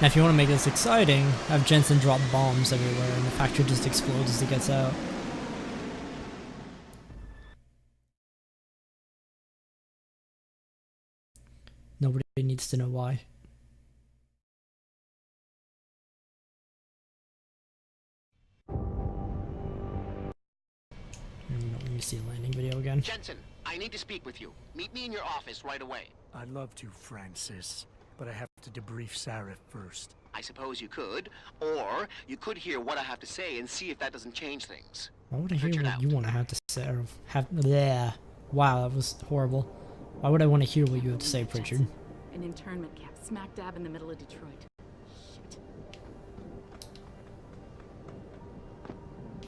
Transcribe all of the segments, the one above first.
Now if you want to make this exciting, have Jensen drop bombs everywhere and the factory just explodes as he gets out. Nobody needs to know why. Let me see the landing video again. Jensen, I need to speak with you. Meet me in your office right away. I'd love to, Francis, but I have to debrief Sarif first. I suppose you could, or you could hear what I have to say and see if that doesn't change things. Why would I hear what you want to have to say? Or yeah. Wow, that was horrible. Why would I want to hear what you have to say, Pritchard? An internment camp smack dab in the middle of Detroit. Shit.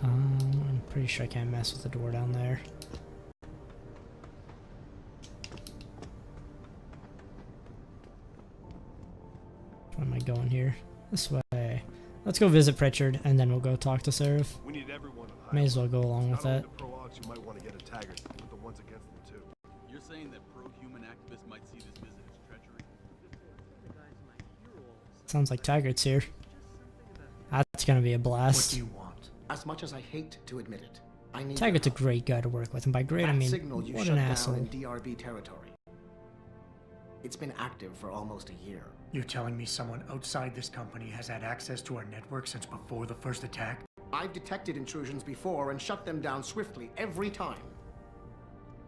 I'm pretty sure I can't mess with the door down there. Where am I going here? This way. Let's go visit Pritchard, and then we'll go talk to Sarif. We need everyone. May as well go along with that. The pro-ogs who might want to get a taggart, but the ones against them too. You're saying that pro-human activists might see this visit as treachery? Sounds like Taggart's here. That's gonna be a blast. What do you want? As much as I hate to admit it, I need Taggart's a great guy to work with, and by great I mean what an asshole. in DRB territory. It's been active for almost a year. You're telling me someone outside this company has had access to our network since before the first attack? I've detected intrusions before and shut them down swiftly every time.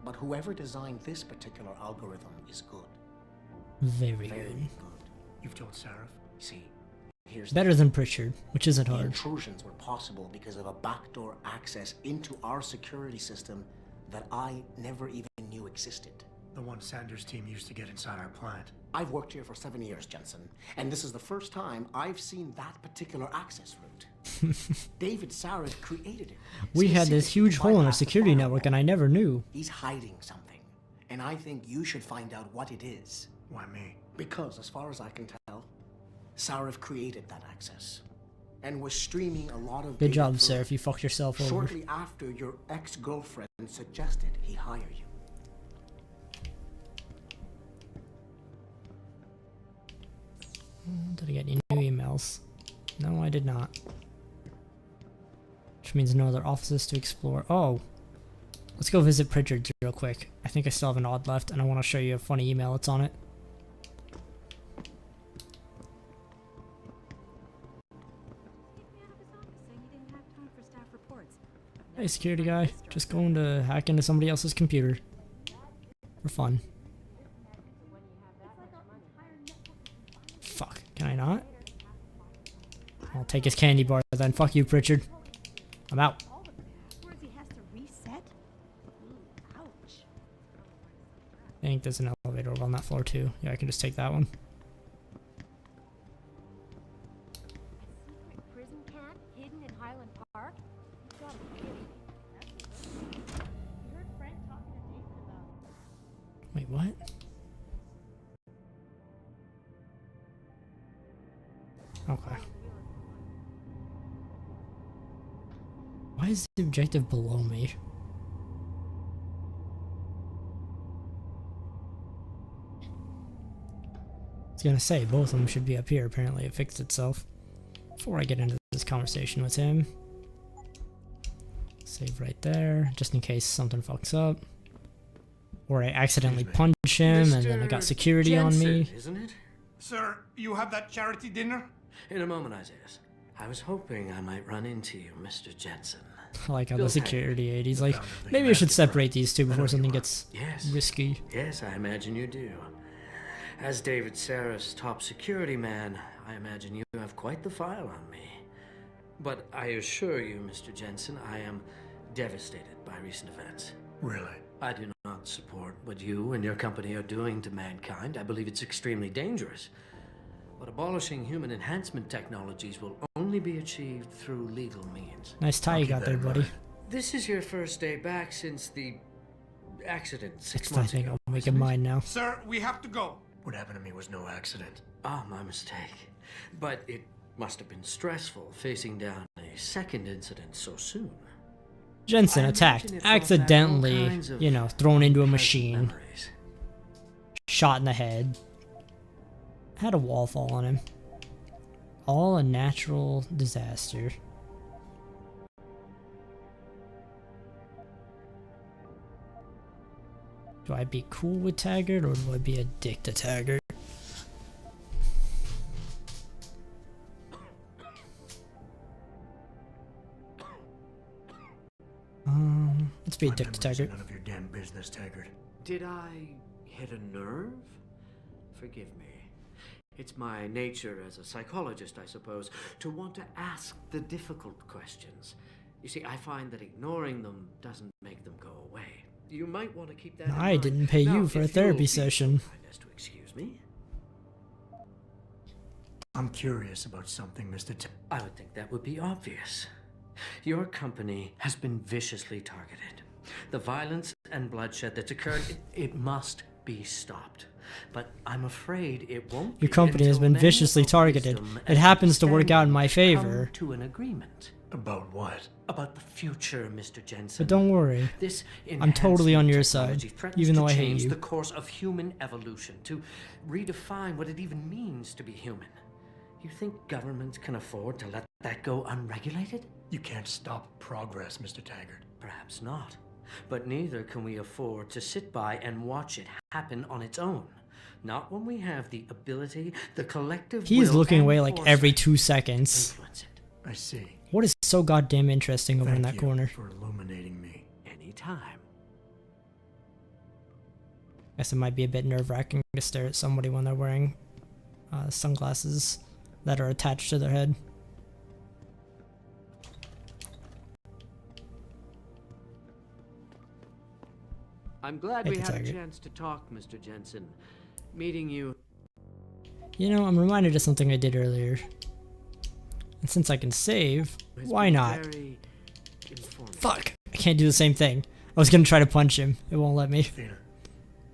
But whoever designed this particular algorithm is good. Very Very good. good. You've told Sarif? See, here's Better than Pritchard, which isn't the hard. intrusions were possible because of a backdoor access into our security system that I never even knew existed. The one Sanders' team used to get inside our plant. I've worked here for 7 years, Jensen, and this is the first time I've seen that particular access route. David Sarif created it. We had this huge hole in our security network and I never knew. He's hiding something, and I think you should find out what it is. Why me? Because, as far as I can tell, Sarif created that access and was streaming a lot of Good data job, through Sarif. You fucked yourself over. shortly after your ex-girlfriend suggested he hire you. Did I get any new emails? No, I did not. Which means no other offices to explore. Oh! Let's go visit Pritchard real quick. I think I still have an odd left, and I want to show you a funny email that's on it. Hey, security guy. Just going to hack into somebody else's computer. For fun. Fuck. Can I not? I'll take his candy bar then. Fuck you, Pritchard. I'm out. I think there's an elevator over on that floor too. Yeah, I can just take that one. Prison camp hidden in Highland Park? You gotta be kidding me. You heard Frank talking to David about it. Wait, what? Okay. Why is the objective below me? I was gonna say, both of them should be up here. Apparently it fixed itself. Before I get into this conversation with him. Save right there, just in case something fucks up. Or I accidentally punch him and then I got security on me. Isn't it? Sir, you have that charity dinner? In a moment, Isaiah. I was hoping I might run into you, Mr. Jensen. I like how the security aid, he's like, maybe I should separate these two before something gets risky. Yes, I imagine you do. As David Sarif's top security man, I imagine you have quite the file on me. But I assure you, Mr. Jensen, I am devastated by recent events. Really? I do not support what you and your company are doing to mankind. I believe it's extremely dangerous. But abolishing human enhancement technologies will only be achieved through legal means. Nice tie you got there, buddy. This is your first day back since the accident 6 Next, I months think ago. I'll make it mine now. Sir, we have to go. What happened to me was no accident. Ah, my mistake. But it must have been stressful facing down a second incident so soon. Jensen attacked, accidentally, you know, thrown into a machine, shot in the head, had a wall fall on him. All a natural disaster. Do I be cool with Taggart or do I be a dick to Taggart? Let's be a dick to Taggart. None of your damn business, Taggart. Did I hit a nerve? Forgive me. It's my nature as a psychologist, I suppose, to want to ask the difficult questions. You see, I find that ignoring them doesn't make them go away. You might want to keep that in I mind. didn't pay Now, you for a if you'll therapy be so session. kind as to excuse me. I'm curious about something, Mr. I would think that would be obvious. Your company has been viciously targeted. The violence and bloodshed that's occurred, it must be stopped. But I'm afraid it won't be Your company has until been men viciously of targeted. wisdom It and happens to work out in my understanding favor. come to an agreement. About what? About the future, Mr. Jensen. But don't worry. This I'm totally on your enhanced side, technology threatens even though to I hate change you. the course of human evolution, to redefine what it even means to be human. You think governments can afford to let that go unregulated? You can't stop progress, Mr. Taggart. Perhaps not. But neither can we afford to sit by and watch it happen on its own. Not when we have the ability, the collective He's will looking and away like every foresight 2 to seconds. influence it. I see. What is so goddamn interesting over in Thank that you corner? for illuminating me. Anytime. Guess it might be a bit nerve-wracking to stare at somebody when they're wearing sunglasses that are attached to their head. I'm glad Hey, we had a Taggart. chance to talk, Mr. Jensen. Meeting you. You know, I'm reminded of something I did earlier. And since I can save, has why been not? very informative. Fuck! I can't do the same thing. I was gonna try to punch him. It won't let me. Athena,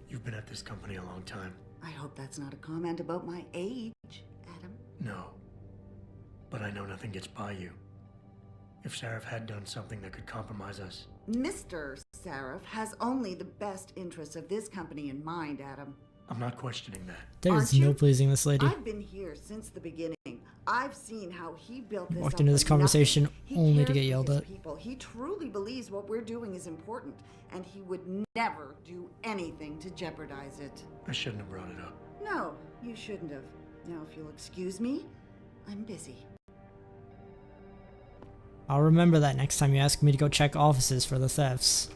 you've been at this company a long time. I hope that's not a comment about my age, Adam. No. But I know nothing gets by you. If Sarif had done something that could compromise us, Mr. Sarif has only the best interests of this company in mind, Adam. I'm not questioning that. There is Aren't you? no pleasing this lady. I've been here since the beginning. I've seen how he built this Walked up into this from conversation nothing. He only to cares get for yelled his at. People. He truly believes what we're doing is important, and he would never do anything to jeopardize it. I shouldn't have brought it up. No, you shouldn't have. Now, if you'll excuse me, I'm busy. I'll remember that next time you ask me to go check offices for the thefts.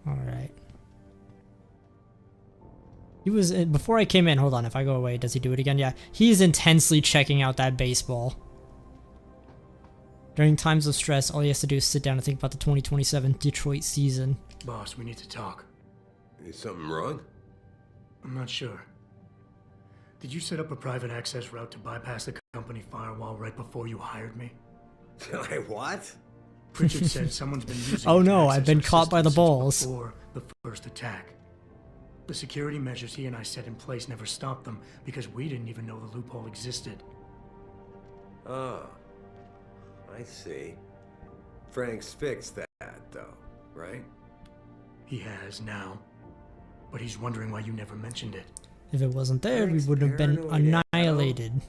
Alright. He was before I came in. Hold on, if I go away, does he do it again? Yeah, he's intensely checking out that baseball. During times of stress, all he has to do is sit down and think about the 2027 Detroit season. Boss, we need to talk. Is something wrong? I'm not sure. Did you set up a private access route to bypass the company firewall right before you hired me? What? Pritchard said someone's been using Oh it to no, access I've been our caught by the system since balls. Before the first attack. The security measures he and I set in place never stopped them because we didn't even know the loophole existed. Oh, I see. Frank's fixed that, though, right? He has now. But he's wondering why you never mentioned it. If it wasn't there, we Thanks, would have been paranoid annihilated.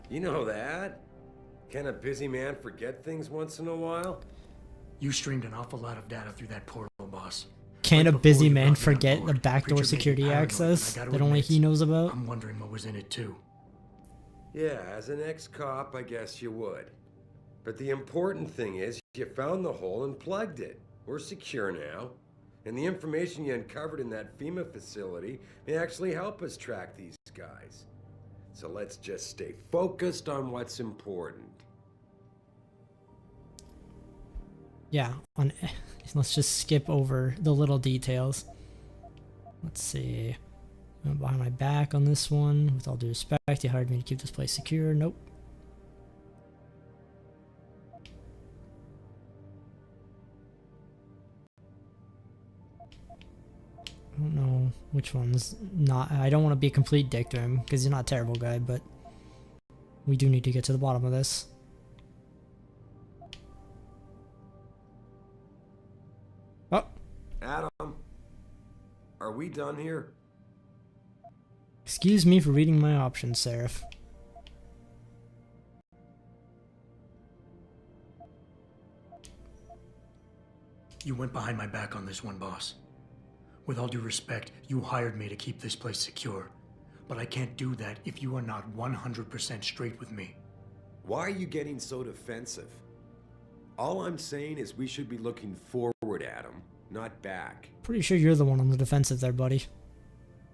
You know that? Can a busy man forget things once in a while? You streamed an awful lot of data through that portal, boss. Can Right a before busy you man brought me on forget the board, backdoor Pritchard made me security paranoid, and access I gotta that only admit, he knows about? I'm wondering what was in it too. Yeah, as an ex-cop, I guess you would. But the important thing is, you found the hole and plugged it. We're secure now. And the information you uncovered in that FEMA facility may actually help us track these guys. So let's just stay focused on what's important. Yeah, let's just skip over the little details. Let's see. Went behind my back on this one. With all due respect, he hired me to keep this place secure. Nope. I don't know which one's not. I don't want to be a complete dick to him because he's not a terrible guy, but we do need to get to the bottom of this. Oh, Adam, are we done here? Excuse me for reading my options, Sarif. You went behind my back on this one, boss. With all due respect, you hired me to keep this place secure. But I can't do that if you are not 100% straight with me. Why are you getting so defensive? All I'm saying is we should be looking forward at him, not back. Pretty sure you're the one on the defensive there, buddy.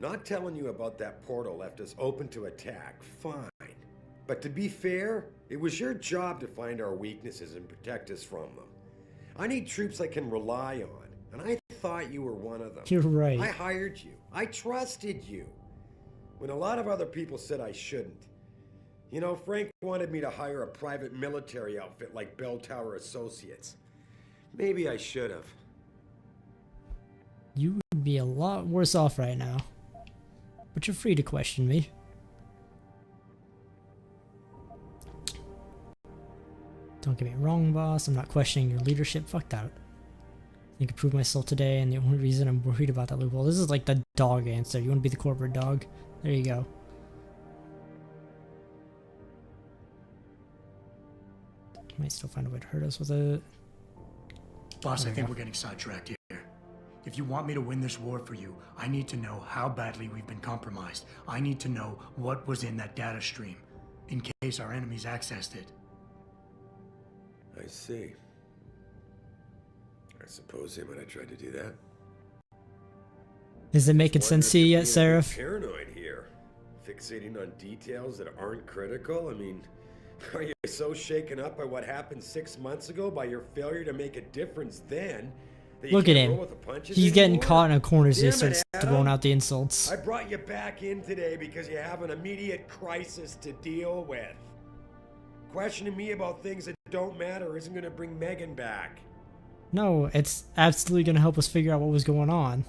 Not telling you about that portal left us open to attack, fine. But to be fair, it was your job to find our weaknesses and protect us from them. I need troops I can rely on, and I thought you were one of them. You're right. I hired you. I trusted you. When a lot of other people said I shouldn't. You know, Frank wanted me to hire a private military outfit like Bell Tower Associates. Maybe I should have. You would be a lot worse off right now. But you're free to question me. Don't get me wrong, boss. I'm not questioning your leadership. Fuck that. I can prove myself today, and the only reason I'm worried about that loophole. This is like the dog answer. You want to be the corporate dog? There you go. Might still find a way to hurt us with it. Boss, I think we're getting sidetracked here. If you want me to win this war for you, I need to know how badly we've been compromised. I need to know what was in that data stream, in case our enemies accessed it. I see. I suppose they might have tried to do that. Is it making sense to you yet, Sarif? Paranoid here. Fixating on details that aren't critical? I mean, are you so shaken up by what happened 6 months ago, by your failure to make a difference then? Look at him. He's getting caught in a corner, so he starts throwing out the insults. I brought you back in today because you have an immediate crisis to deal with. Questioning me about things that don't matter isn't going to bring Megan back. No, it's absolutely going to help us figure out what was going on.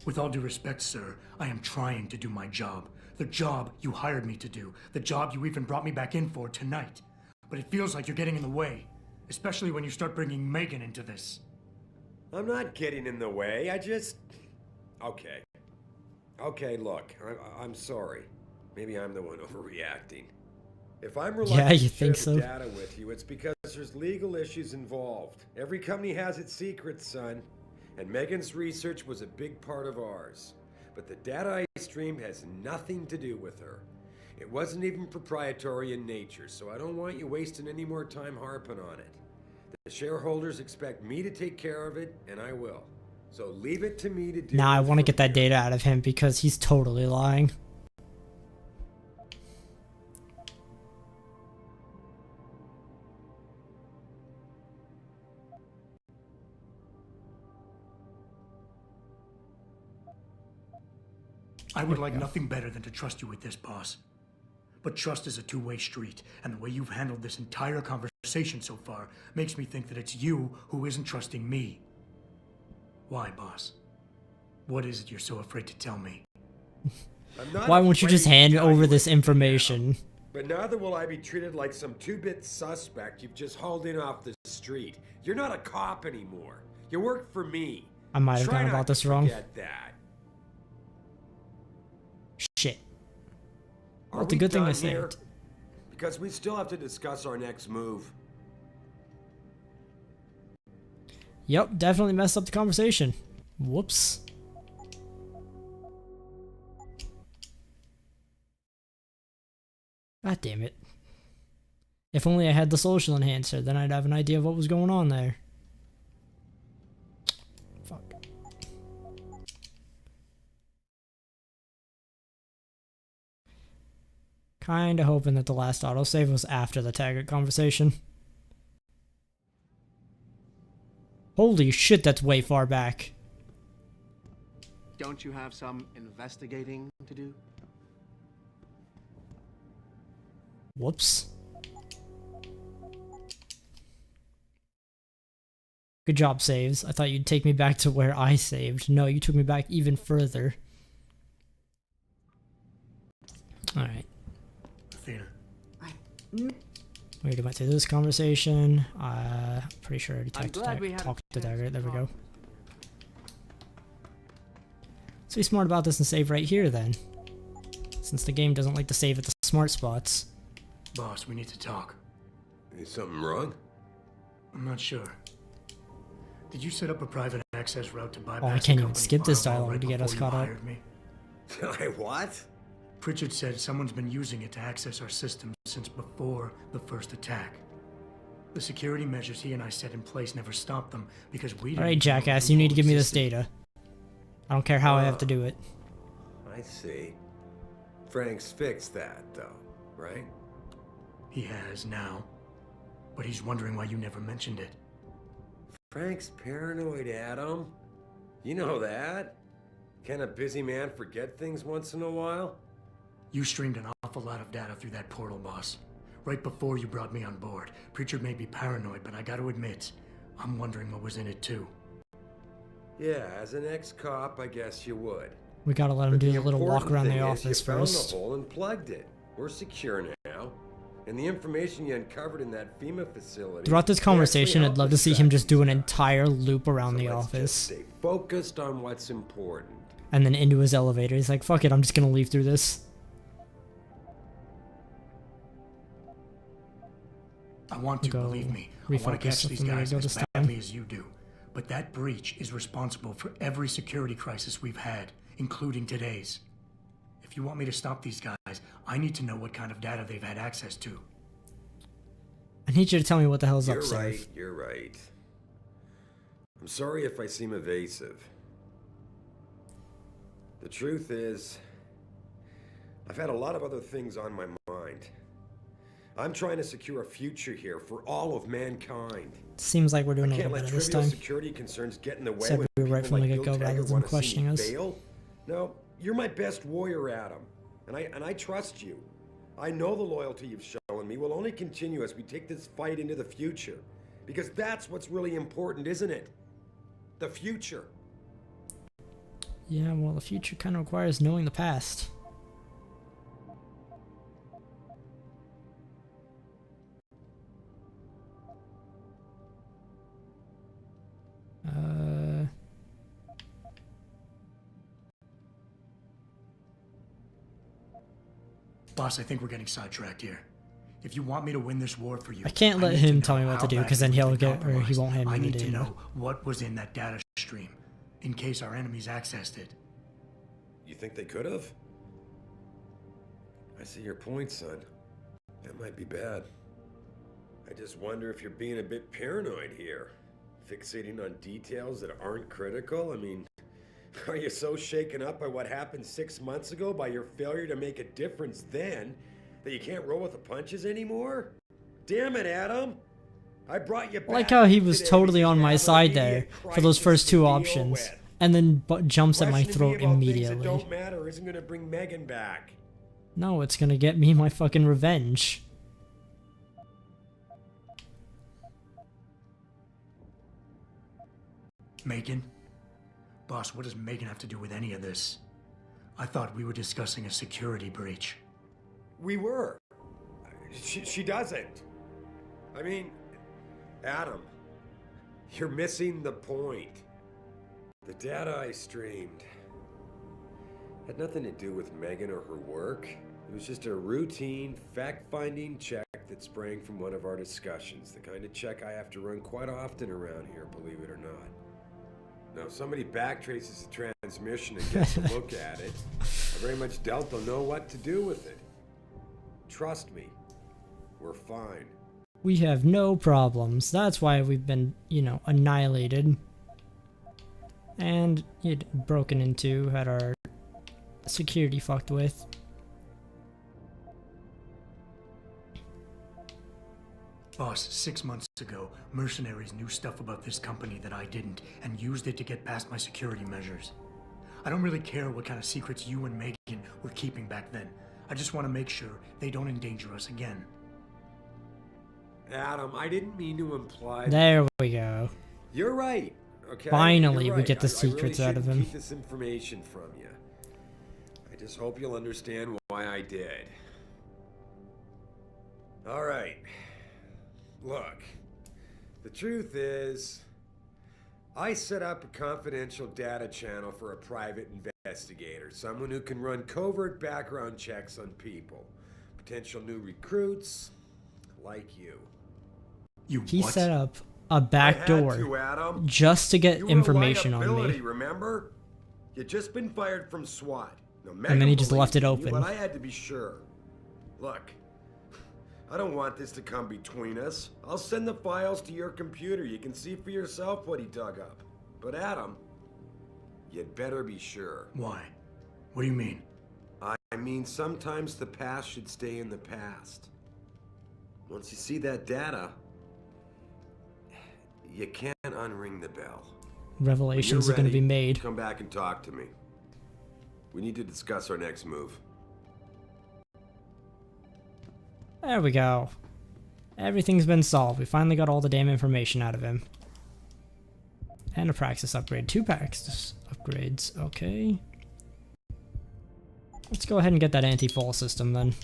With all due respect, sir, I am trying to do my job. The job you hired me to do. The job you even brought me back in for tonight. But it feels like you're getting in the way. Especially when you start bringing Megan into this. I'm not getting in the way. I just... Okay. Okay, look. I'm sorry. Maybe I'm the one overreacting. If I'm reluctant you to think share so? the data with you, it's because there's legal issues involved. Every company has its secrets, son. And Megan's research was a big part of ours. But the data I streamed has nothing to do with her. It wasn't even proprietary in nature, so I don't want you wasting any more time harping on it. The shareholders expect me to take care of it, and I will. So leave it to me to do. Nah, I want to get that data out of him because he's totally lying. I would like nothing better than to trust you with this, boss. But trust is a two-way street, and the way you've handled this entire conversation so far makes me think that it's you who isn't trusting me. Why, boss? What is it you're so afraid to tell me? Why won't you just hand over this information? But neither will I be treated like some two-bit suspect you've just hauled in off the street. You're not a cop anymore. You work for me. I might have Try gone not about to this wrong. forget that. Shit. Are Well, it's a we good thing I done saved. here? Because we still have to discuss our next move. Yep, definitely messed up the conversation. Whoops. God damn it. If only I had the social enhancer, then I'd have an idea of what was going on there. Fuck. Kinda hoping that the last autosave was after the Taggart conversation. Holy shit, that's way far back. Don't you have some investigating to do? Whoops. Good job, saves. I thought you'd take me back to where I saved. No, you took me back even further. Alright. Athena. We We already went through this conversation. Pretty sure I already talked to Dagger. There we go. Let's be smart about this and save right here then. Since the game doesn't like to save at the smart spots. Boss, we need to talk. Is something wrong? I'm not sure. Did you set up a private access route to bypass I can't the even skip this company dialogue right to get us before caught you up. hired me? What? Pritchard said someone's been using it to access our systems since before the first attack. The security measures he and I set in place never stopped them because we didn't. Alright, jackass, you need to give me this data. I don't care how I have to do it. I see. Frank's fixed that, though, right? He has now. But he's wondering why you never mentioned it. Frank's paranoid, Adam. You know that. Can a busy man forget things once in a while? You streamed an awful lot of data through that portal, boss. Right before you brought me on board. Pritchard may be paranoid, but I gotta admit, I'm wondering what was in it too. Yeah, as an ex-cop, I guess you would. We gotta let him But do the a little walk important around the thing is office you found first. the hole and plugged it. We're secure now. And the information you uncovered in that FEMA facility... Throughout this conversation, I'd love to see him just do an entire loop around the office. Stay focused on what's important. And then into his elevator. He's like, fuck it, I'm just gonna leave through this. I want to, believe me. I want to catch these guys as badly as you do. But that breach is responsible for every security crisis we've had, including today's. If you want me to stop these guys, I need to know what kind of data they've had access to. I need you to tell me what the hell's up, You're right, Sarif. you're right. I'm sorry if I seem evasive. The truth is, I've had a lot of other things on my mind. I'm trying to secure a future here for all of mankind. Seems like we're doing a I little can't let better this trivial time. security concerns get in the way Said when we were right people from the like get-go Bill rather Taggart than want to see questioning you us. fail. No, you're my best warrior, Adam, and I trust you. I know the loyalty you've shown me will only continue as we take this fight into the future, because that's what's really important, isn't it? The future. Yeah, well, the future kind of requires knowing the past. Boss, I think we're getting sidetracked here. If you want me to win this war for you, I can't let need him to tell me know what to how do, because badly then we've he'll been get, or he compromised. won't hand me I the need to data. know what was in that data stream, in case our enemies accessed it. You think they could have? I see your point, son. That might be bad. I just wonder if you're being a bit paranoid here. Fixating on details that aren't critical? I mean, are you so shaken up by what happened 6 months ago, by your failure to make a difference then, that you can't roll with the punches anymore? Damn it, Adam! I brought you back. I like how he was today totally because on you my have an side there immediate for those crisis first to two deal options, with. and then jumps at my Questioning me throat about things that immediately. don't matter isn't gonna bring Megan back. No, it's gonna get me my fucking revenge. Megan? Boss, what does Megan have to do with any of this? I thought we were discussing a security breach. We were. She doesn't. I mean, Adam, you're missing the point. The data I streamed had nothing to do with Megan or her work. It was just a routine, fact-finding check that sprang from one of our discussions. The kind of check I have to run quite often around here, believe it or not. Now, if somebody backtraces the transmission and gets a look at it, I very much doubt they'll know what to do with it. Trust me, we're fine. We have no problems. That's why we've been, you know, annihilated. And broken into, had our security fucked with. Boss, 6 months ago, mercenaries knew stuff about this company that I didn't, and used it to get past my security measures. I don't really care what kind of secrets you and Megan were keeping back then. I just want to make sure they don't endanger us again. Adam, I didn't mean to imply... There we go. You're right, okay? Finally, You're we right. get the I really secrets out of shouldn't him. keep this information from you. I just hope you'll understand why I did. All right. Look, the truth is, I set up a confidential data channel for a private investigator, someone who can run covert background checks on people, potential new recruits, like you. He what? set up a back door Adam. just to get You were information a on liability, me. Remember? You'd just been fired from SWAT. Now, And then he Megan just left it believed in you, open. But I had to be sure. Look, I don't want this to come between us. I'll send the files to your computer. You can see for yourself what he dug up. But Adam, you'd better be sure. Why? What do you mean? I mean, sometimes the past should stay in the past. Once you see that data, you can't unring the bell. Revelations When are you're going to be ready, made. Come back and talk to me. We need to discuss our next move. There we go. Everything's been solved. We finally got all the damn information out of him. And a praxis upgrade. 2 praxis upgrades. Okay. Let's go ahead and get that anti-fall system then.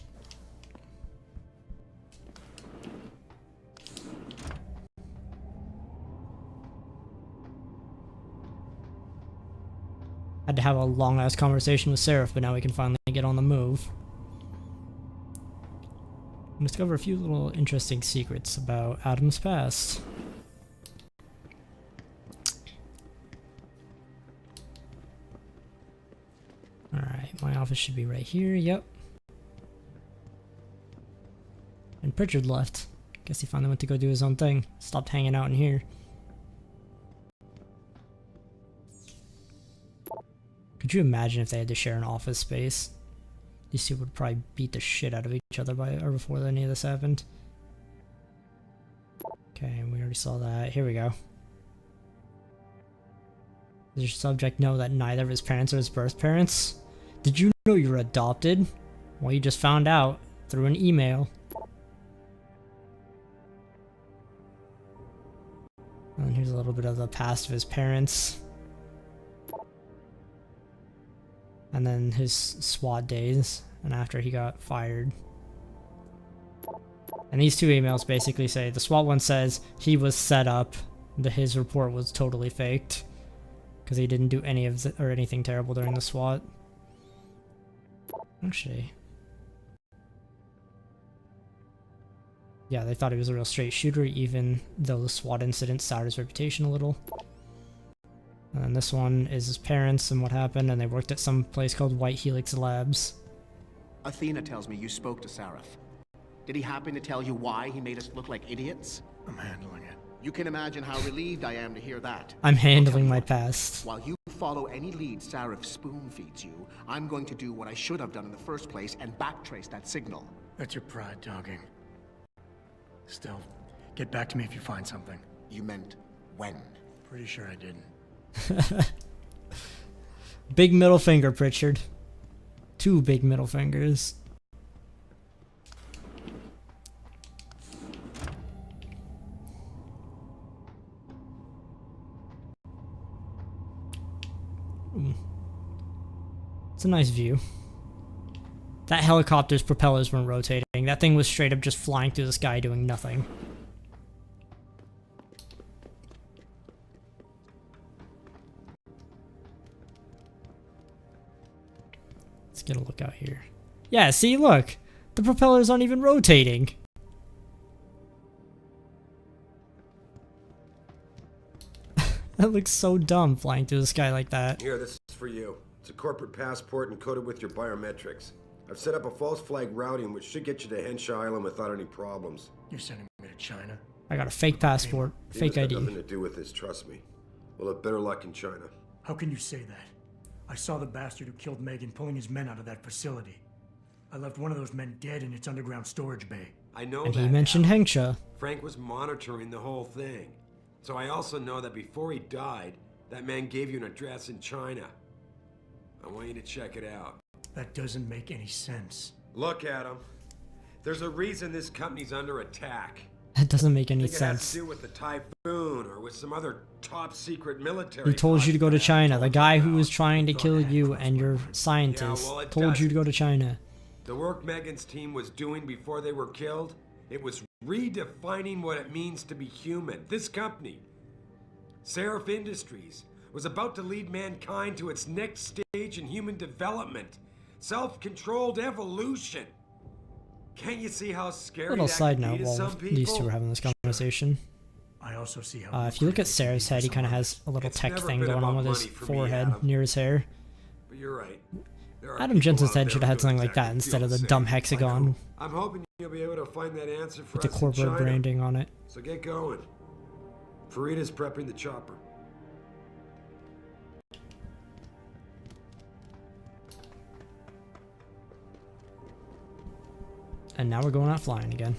Had to have a long ass conversation with Sarif, but now we can finally get on the move. And discover a few little interesting secrets about Adam's past. Alright, my office should be right here, yep. And Pritchard left. Guess he finally went to go do his own thing. Stopped hanging out in here. Could you imagine if they had to share an office space? These two would probably beat the shit out of each other before any of this happened. Okay, we already saw that. Here we go. Does your subject know that neither of his parents are his birth parents? Did you know you were adopted? Well, you just found out through an email. And here's a little bit of the past of his parents. And then his SWAT days, and after he got fired. And these 2 emails basically say, the SWAT one says he was set up, his report was totally faked, because he didn't do any of or anything terrible during the SWAT. Actually, yeah, they thought he was a real straight shooter, even though the SWAT incident soured his reputation a little. And this one is his parents and what happened, and they worked at some place called White Helix Labs. Athena tells me you spoke to Sarif. Did he happen to tell you why he made us look like idiots? I'm handling it. You can imagine how relieved I am to hear that. I'm handling my past. While you follow any lead Sarif spoon feeds you, I'm going to do what I should have done in the first place and backtrace that signal. That's your pride talking. Still, get back to me if you find something. You meant when? Pretty sure I didn't. Big middle finger, Pritchard. 2 big middle fingers. It's a nice view. That helicopter's propellers weren't rotating. That thing was straight up just flying through the sky doing nothing. Let's get a look out here. Yeah, see, look! The propellers aren't even rotating. That looks so dumb flying through the sky like that. Here, this is for you. It's a corporate passport encoded with your biometrics. I've set up a false flag routing which should get you to Henshaw Island without any problems. You're sending me to China? I got a fake passport, fake It's got ID. nothing to do with this, trust me. We'll have better luck in China. How can you say that? I saw the bastard who killed Megan pulling his men out of that facility. I left one of those men dead in its underground storage bay. I know And that he mentioned now. Hengsha. Frank was monitoring the whole thing. So I also know that before he died, that man gave you an address in China. I want you to check it out. That doesn't make any sense. Look, Adam. There's a reason this company's under attack. That doesn't make any I think it has sense. to do with the Typhoon or with some other top secret military. He told you to go to project China. The guy who was about. trying to kill you and your scientist well, it told you to doesn't. go to China. The work Megan's team was doing before they were killed, it was redefining what it means to be human. This company, Sarif Industries, was about to lead mankind to its next stage in human development. Self-controlled evolution. Can't you see how scary Little that side could be note to while some these two people? were having this conversation. I also see how. If you look at Sarah's head, he kind of has a little It's tech never thing been going on about with his money for me, forehead Adam. near his hair. But you're right. There are Adam people Jensen's out head there should have had who something don't like that exactly instead feel of the same. dumb Like hexagon who? I'm hoping you'll be able to find that answer for with the us in corporate China. branding on it. So get going. Farida's prepping the chopper. And now we're going out flying again.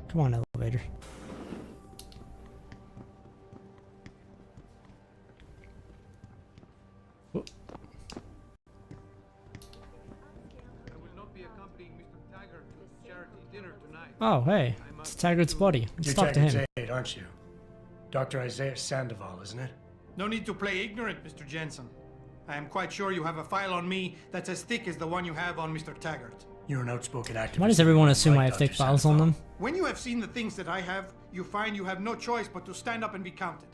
Come on, elevator. Whoop. I will not be accompanying Mr. Taggart to the charity dinner tonight. Oh, hey. It's Taggart's buddy. Let's You're talk to him. Taggart's aide, aren't you? Dr. Isaiah Sandoval, isn't it? No need to play ignorant, Mr. Jensen. I am quite sure you have a file on me that's as thick as the one you have on Mr. Taggart. You're an outspoken activist. Why does everyone assume like I have thick Dr. files on Sandoval. them? When you have seen the things that I have, you find you have no choice but to stand up and be counted.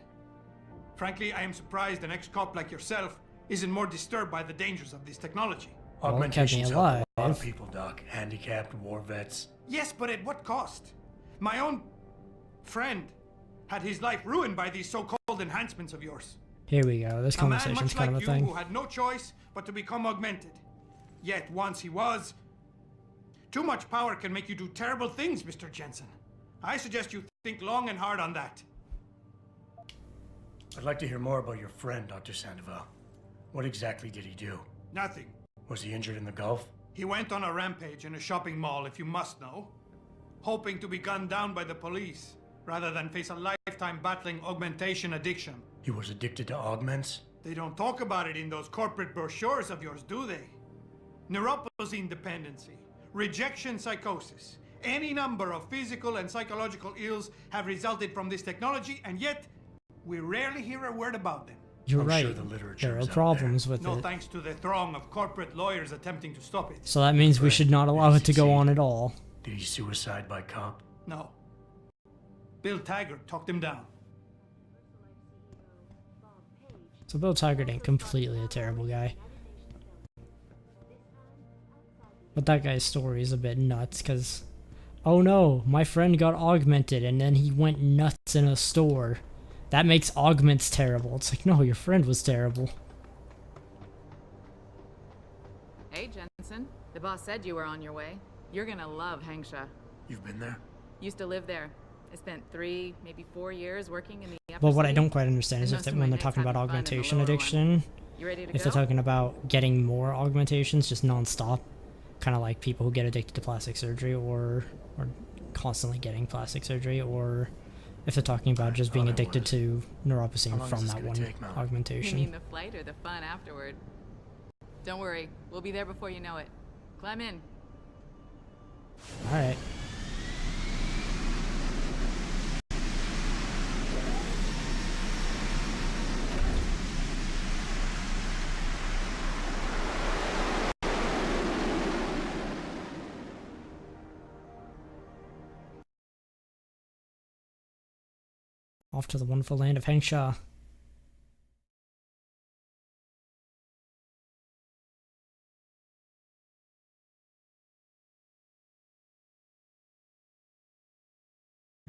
Frankly, I am surprised an ex-cop like yourself isn't more disturbed by the dangers of this technology. Well, it kept me Augmentation's helped alive. a lot of people, Doc. Handicapped, war vets. Yes, but at what cost? My own friend had his life ruined by these so-called enhancements of yours. Here we go. This A man conversation's much kind like of a you thing. who had no choice but to become augmented. Yet once he was, too much power can make you do terrible things, Mr. Jensen. I suggest you think long and hard on that. I'd like to hear more about your friend, Dr. Sandoval. What exactly did he do? Nothing. Was he injured in the Gulf? He went on a rampage in a shopping mall, if you must know, hoping to be gunned down by the police, rather than face a lifetime battling augmentation addiction. He was addicted to augments? They don't talk about it in those corporate brochures of yours, do they? Neuropathy dependency, rejection psychosis, any number of physical and psychological ills have resulted from this technology, and yet we rarely hear a word about them. You're I'm right. sure the literature There are is out problems with No it. thanks to the throng of corporate lawyers attempting to stop it. So that means we should not allow it to go succeed. on at all. Did he suicide by cop? No. Bill Taggart talked him down. So Bill Taggart ain't completely a terrible guy. But that guy's story is a bit nuts, because... Oh no, my friend got augmented and then he went nuts in a store. That makes augments terrible. It's like, no, your friend was terrible. Hey, Jensen. The boss said you were on your way. You're gonna love Hengsha. You've been there? Used to live there. I spent 3, maybe 4 years working in the upper But what I city. don't quite understand is And if most of when my they're talking nights about having fun in the augmentation lower one. addiction, You ready to if go? they're talking about getting more augmentations just non-stop, kind of like people who get addicted to plastic surgery or constantly getting plastic surgery, or if they're talking about just being addicted to neuropathy How long from is this that gonna one take, Mel? You augmentation. mean the flight or the fun afterward? Don't worry, we'll be there before you know it. Climb in. Alright. Off to the wonderful land of Hengsha.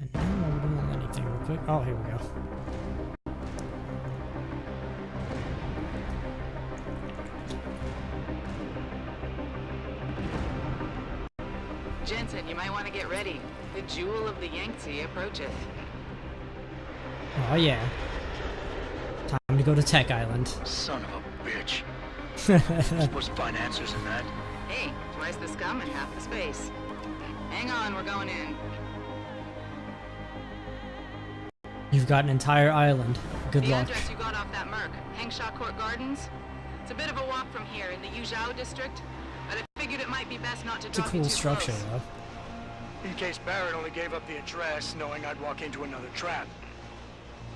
And now we're doing anything real quick. Oh, here we go. Jensen, you might want to get ready. The jewel of the Yangtze approaches. Oh yeah. Time to go to Tech Island. Son of a bitch. Supposed to find answers in that. Hey, twice the scum and half the space. Hang on, we're going in. You've got an entire island. Good The luck. address you got off that Merc, Hengsha Court Gardens. It's a bit of a walk from here in the Yuzhou district, but I figured it might be best not to It's a drop you cool too structure close. though. In case Barrett only gave up the address, knowing I'd walk into another trap.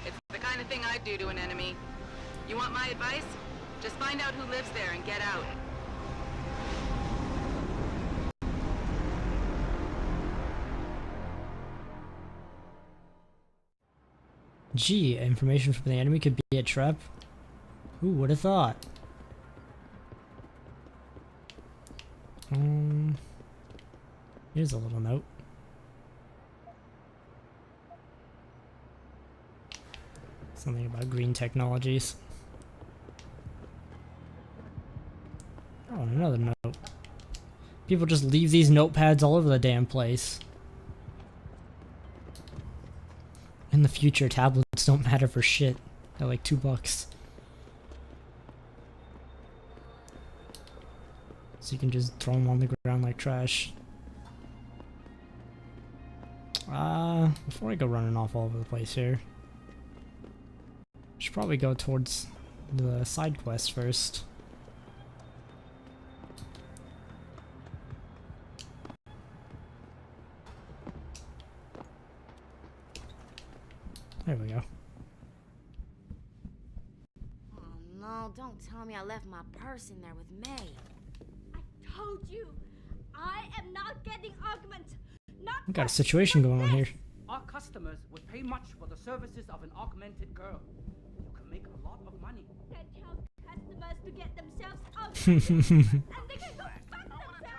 It's the kind of thing I'd do to an enemy. You want my advice? Just find out who lives there and get out. Gee, information from the enemy could be a trap. Who would have thought? Here's a little note. Something about green technologies. Oh, and another note. People just leave these notepads all over the damn place. In the future, tablets don't matter for shit. They're like $2. So you can just throw them on the ground like trash. Before I go running off all over the place here, I should probably go towards the side quest first. There we go. Oh no, don't tell me I left my purse in there with May. I told you, I am not getting augment. We got a situation going on here. Our customers would pay much for the services of an augmented girl. You can make a lot of money. Then tell customers to get themselves augmented, and they can go fuck themselves.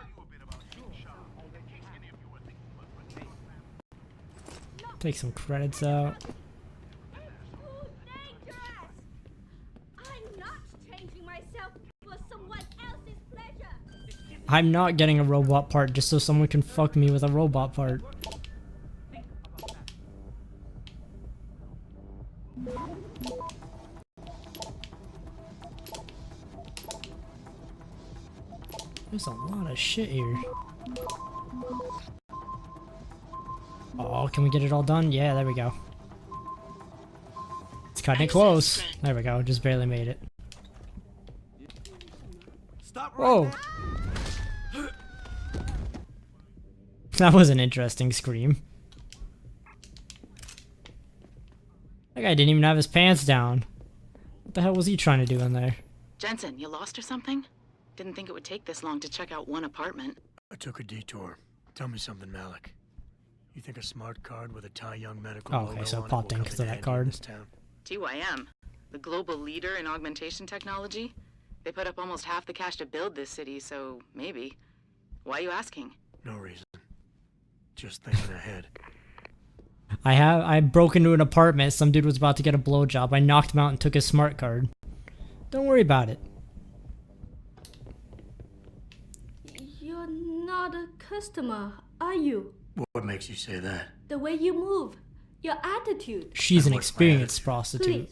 Take some credits out. I'm not getting a robot part just so someone can fuck me with a robot part. There's a lot of shit here. Oh, can we get it all done? Yeah, there we go. It's cutting it close. There we go, just barely made it. Whoa! That was an interesting scream. That guy didn't even have his pants down. What the hell was he trying to do in there? Jensen, you lost or something? Didn't think it would take this long to check out one apartment. I took a detour. Tell me something, Malik. You think a smart card with a Thai Young medical Oh, okay, so it popped in because of that card. TYM, the global leader in augmentation technology. They put up almost half the cash to build this city, so maybe. Why are you asking? No reason. Just thinking ahead. I broke into an apartment. Some dude was about to get a blowjob. I knocked him out and took his smart card. Don't worry about it. You're not a customer, are you? What makes you say that? The way you move, your attitude. She's an experienced prostitute.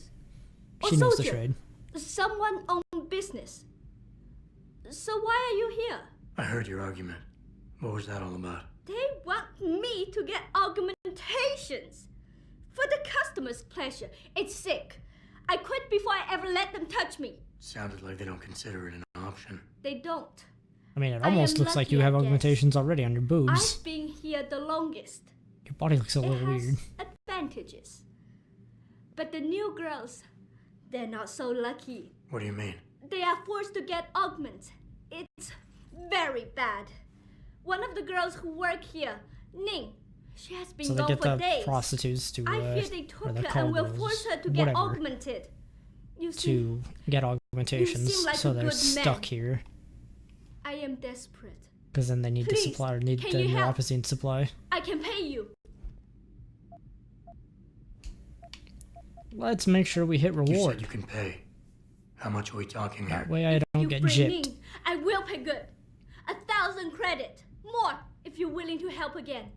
Please. She knows the trade. Someone own business. So why are you here? I heard your argument. What was that all about? They want me to get augmentations. For the customer's pleasure. It's sick. I quit before I ever let them touch me. Sounded like they don't consider it an option. They don't. I mean, it almost looks like you have augmentations already on your boobs. I've been here the longest. Your body looks a little weird. Advantages. But the new girls, they're not so lucky. What do you mean? They are forced to get augments. It's very bad. One of the girls who work here, Ning, she has been gone for days. Prostitutes to I fear they took her and will force her to get augmented. You see, to get augmentations, like so they're stuck here. I am desperate. Because then they need the supply, or need the neuropathy supply. I can pay you. Let's make sure we hit reward. You said you can pay. How much are we talking here? That way I don't get gypped. I will pay good. 1,000 credit. More, if you're willing to help again.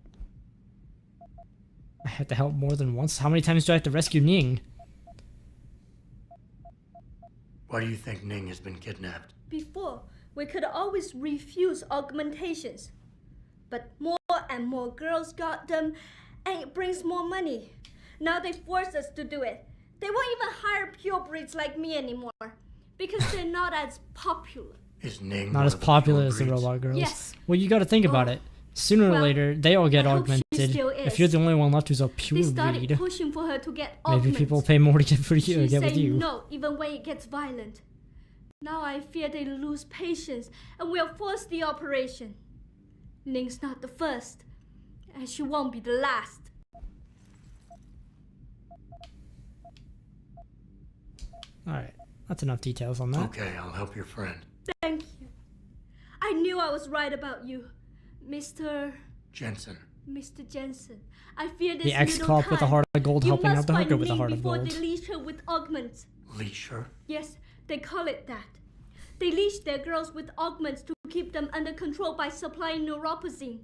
I have to help more than once? How many times do I have to rescue Ning? Why do you think Ning has been kidnapped? Before, we could always refuse augmentations. But more and more girls got them, and it brings more money. Now they force us to do it. They won't even hire purebreds like me anymore. Because they're not as popular. Is Ning not as popular as the robot girls? Yes. Well, you gotta think about it. Sooner or Well, later, they all get I hope she augmented. still If is. you're the only one left who's a pure They started read, pushing for her to get maybe augments. people pay more to get for you, She get with say you. no, even when it gets violent. Now I fear they lose patience and will force the operation. Ning's not the first, and she won't be the last. Alright, that's enough details on that. Okay, I'll help your friend. Thank you. I knew I was right about you, Mr. Jensen. Mr. Jensen. I fear this The ex-cop with a heart of gold you helping out must the find hooker with a Ning heart of before gold. they leash her with augments. Leash her? Yes, they call it that. They leash their girls with augments to keep them under control by supplying neuropazine.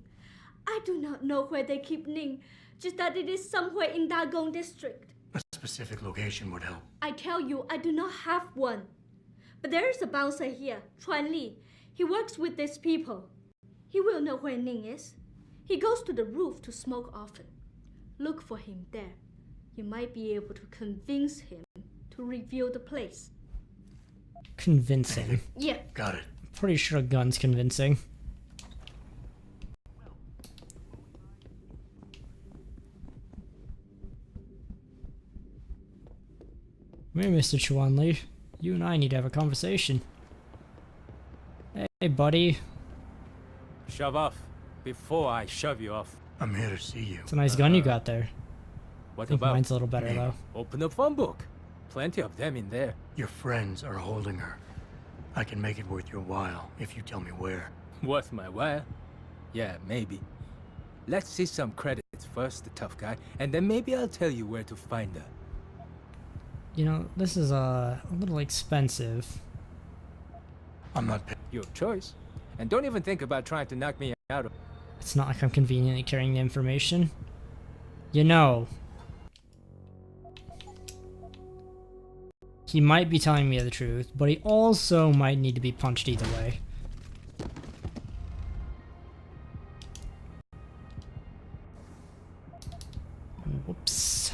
I do not know where they keep Ning, just that it is somewhere in Dagong district. A specific location would help. I tell you, I do not have one. But there is a bouncer here, Chuan Li. He works with these people. He will know where Ning is. He goes to the roof to smoke often. Look for him there. You might be able to convince him to reveal the place. Convincing. Yeah. Got it. Pretty sure a gun's convincing. Come here, Mr. Chuan Li. You and I need to have a conversation. Hey, buddy. Shove off before I shove you off. I'm here to see you. It's a nice gun you got there. What I think about? mine's a little better, though. Open the phone book. Plenty of them in there. Your friends are holding her. I can make it worth your while if you tell me where. Worth my while? Yeah, maybe. Let's see some credits first, the tough guy, and then maybe I'll tell you where to find her. You know, this is a little expensive. I'm not. Your choice. And don't even think about trying to knock me out. It's not like I'm conveniently carrying the information. You know. He might be telling me the truth, but he also might need to be punched either way. Whoops.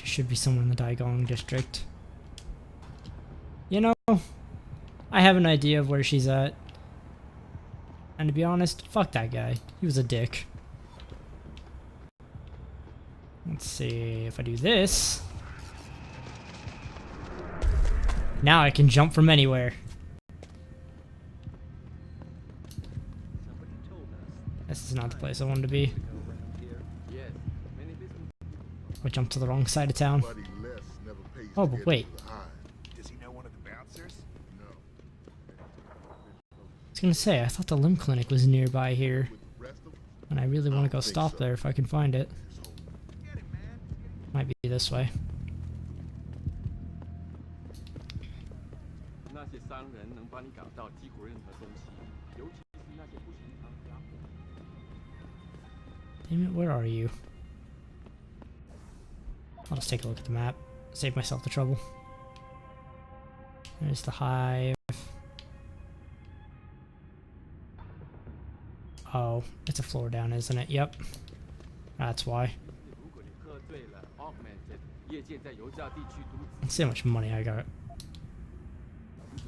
Should be somewhere in the Daigong district. You know, I have an idea of where she's at. And to be honest, fuck that guy. He was a dick. Let's see if I do this. Now I can jump from anywhere. This is not the place I wanted to be. I jumped to the wrong side of town. Oh, but wait. Does he know one of the bouncers? No. I was gonna say, I thought the limb clinic was nearby here. And I really want to go stop there if I can find it. Might be this way. Damn it, where are you? I'll just take a look at the map. Save myself the trouble. There's the hive. Oh, it's a floor down, isn't it? Yep. That's why. Let's see how much money I got.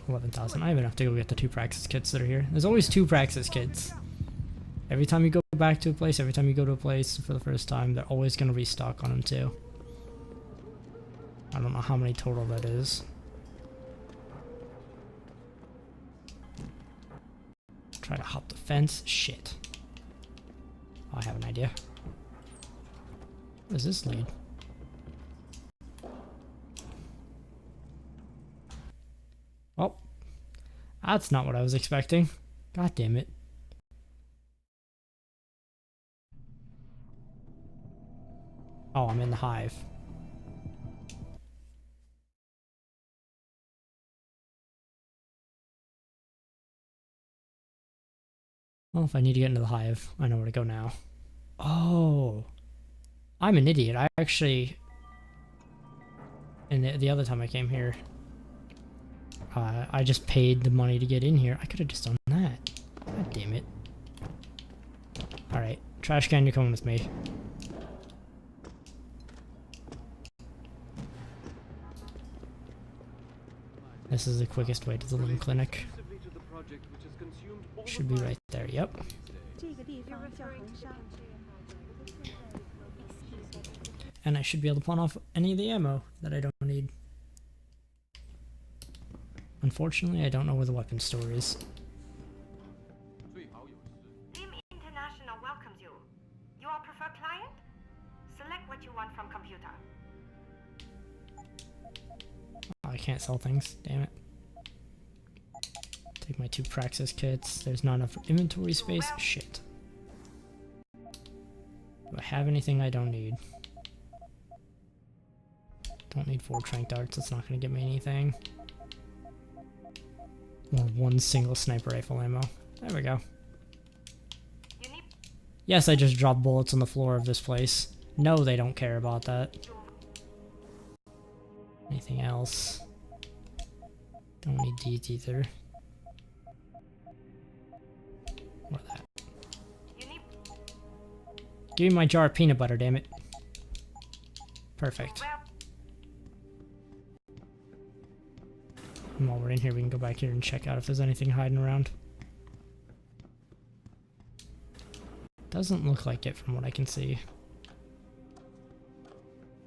11,000. I even have to go get the 2 praxis kits that are here. There's always 2 praxis kits. Every time you go back to a place, every time you go to a place for the first time, they're always going to restock on them too. I don't know how many total that is. Try to hop the fence. Shit. Oh, I have an idea. What does this lead? Oh. That's not what I was expecting. God damn it. Oh, I'm in the hive. Well, if I need to get into the hive, I know where to go now. Oh. I'm an idiot. I actually... And the other time I came here, I just paid the money to get in here. I could have just done that. God damn it. Alright. Trash can, you're coming with me. This is the quickest way to the limb clinic. project which has consumed all of Should be my right there. Yep. 这个地方叫恒沙。 And I should be able to pawn off any of the ammo that I don't need. Unfortunately, I don't know where the weapon store is. Beam International welcomes you. Your preferred client? Select what you want from computer. Oh, I can't sell things. Damn it. Take my 2 Praxis kits. There's not enough inventory space. Shit. Do I have anything I don't need? Don't need 4 trank darts. That's not going to get me anything. Or 1 single sniper rifle ammo. There we go. Yes, I just dropped bullets on the floor of this place. No, they don't care about that. Anything else? Don't need these either. Or that. Give me my jar of peanut butter, damn it. Perfect. And while we're in here, we can go back here and check out if there's anything hiding around. Doesn't look like it from what I can see.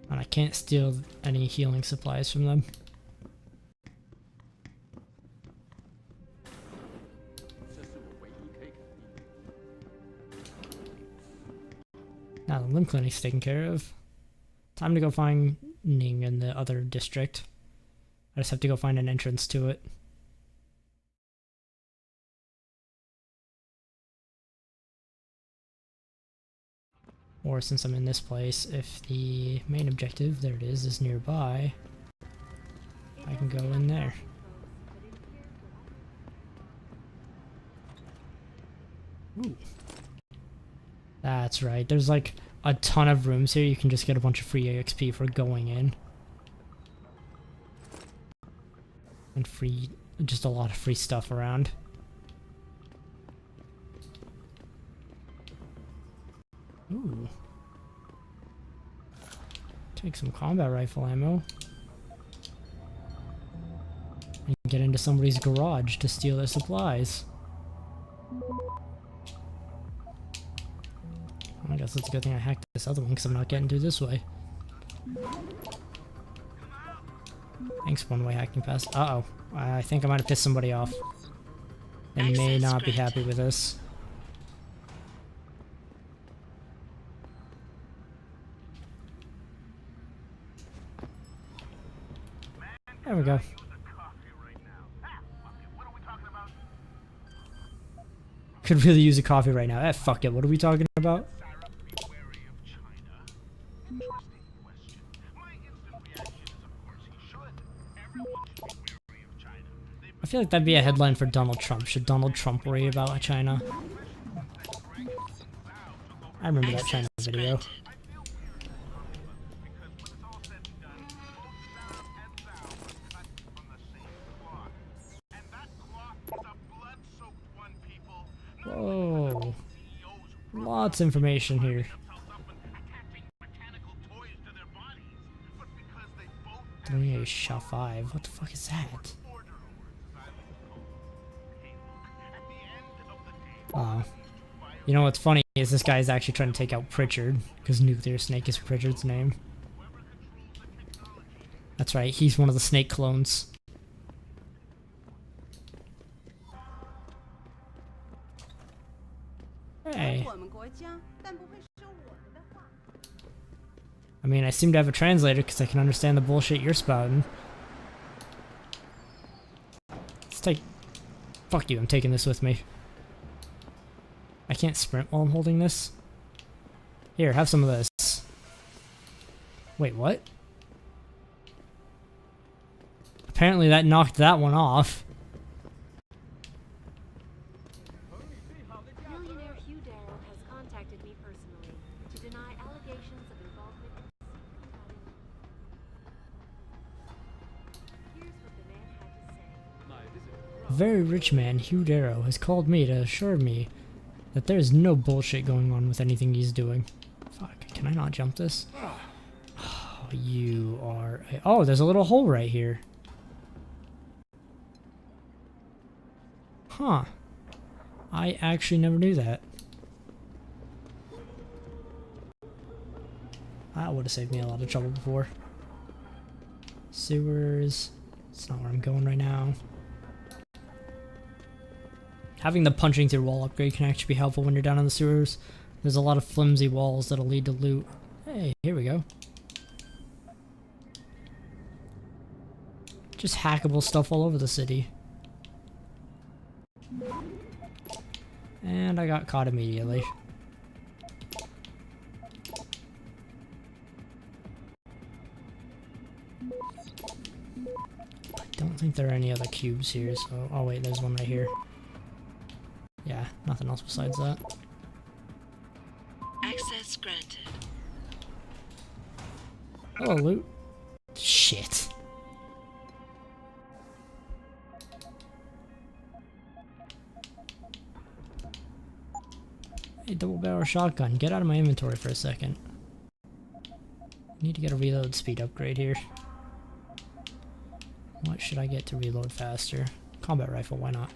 And I can't steal any healing supplies from them. Now the limb clinic's taken care of. Time to go find Ning in the other district. I just have to go find an entrance to it. Or since I'm in this place, if the main objective, there it is nearby, I can go in there. Ooh. That's right, there's like a ton of rooms here. You can just get a bunch of free XP for going in. And free, just a lot of free stuff around. Ooh. Take some combat rifle ammo. And get into somebody's garage to steal their supplies. I guess it's a good thing I hacked this other one because I'm not getting through this way. Thanks, one-way hacking pass. Uh-oh. I think I might have pissed somebody off. They may not be happy with this. There we go. Could really use a coffee right now. Fuck it. What are we talking about? I feel like that'd be a headline for Donald Trump. Should Donald Trump worry about China? I remember that China video. Whoa. Lots of information here. 3A SHA 5. What the fuck is that? You know what's funny is this guy is actually trying to take out Pritchard, because Nuclear Snake is Pritchard's name. That's right, he's one of the Snake clones. Hey. I mean, I seem to have a translator because I can understand the bullshit you're spouting. Let's take... Fuck you, I'm taking this with me. I can't sprint while I'm holding this. Here, have some of this. Wait, what? Apparently that knocked that one off. Millionaire Hugh Darrow has contacted me personally to deny allegations of involvement in Here's what the man had to say. A very rich man, Hugh Darrow, has called me to assure me that there's no bullshit going on with anything he's doing. Fuck, can I not jump this? Oh, you are... Oh, there's a little hole right here. Huh. I actually never knew that. That would have saved me a lot of trouble before. Sewers. It's not where I'm going right now. Having the punching through wall upgrade can actually be helpful when you're down in the sewers. There's a lot of flimsy walls that'll lead to loot. Hey, here we go. Just hackable stuff all over the city. And I got caught immediately. I don't think there are any other cubes here, so... Oh wait, there's one right here. Yeah, nothing else besides that. Access granted. Hello, loot. Shit. Hey, double barrel shotgun. Get out of my inventory for a second. Need to get a reload speed upgrade here. What should I get to reload faster? Combat rifle, why not?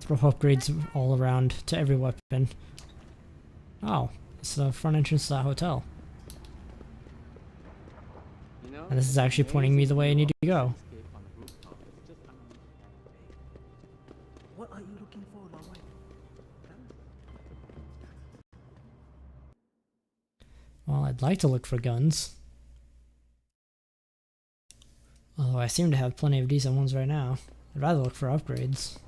Throw upgrades all around to every weapon. Oh, it's the front entrance to that hotel. And this is actually pointing me the way I need to go. What are you looking for, Lord? Well, I'd like to look for guns. Although I seem to have plenty of decent ones right now. I'd rather look for upgrades.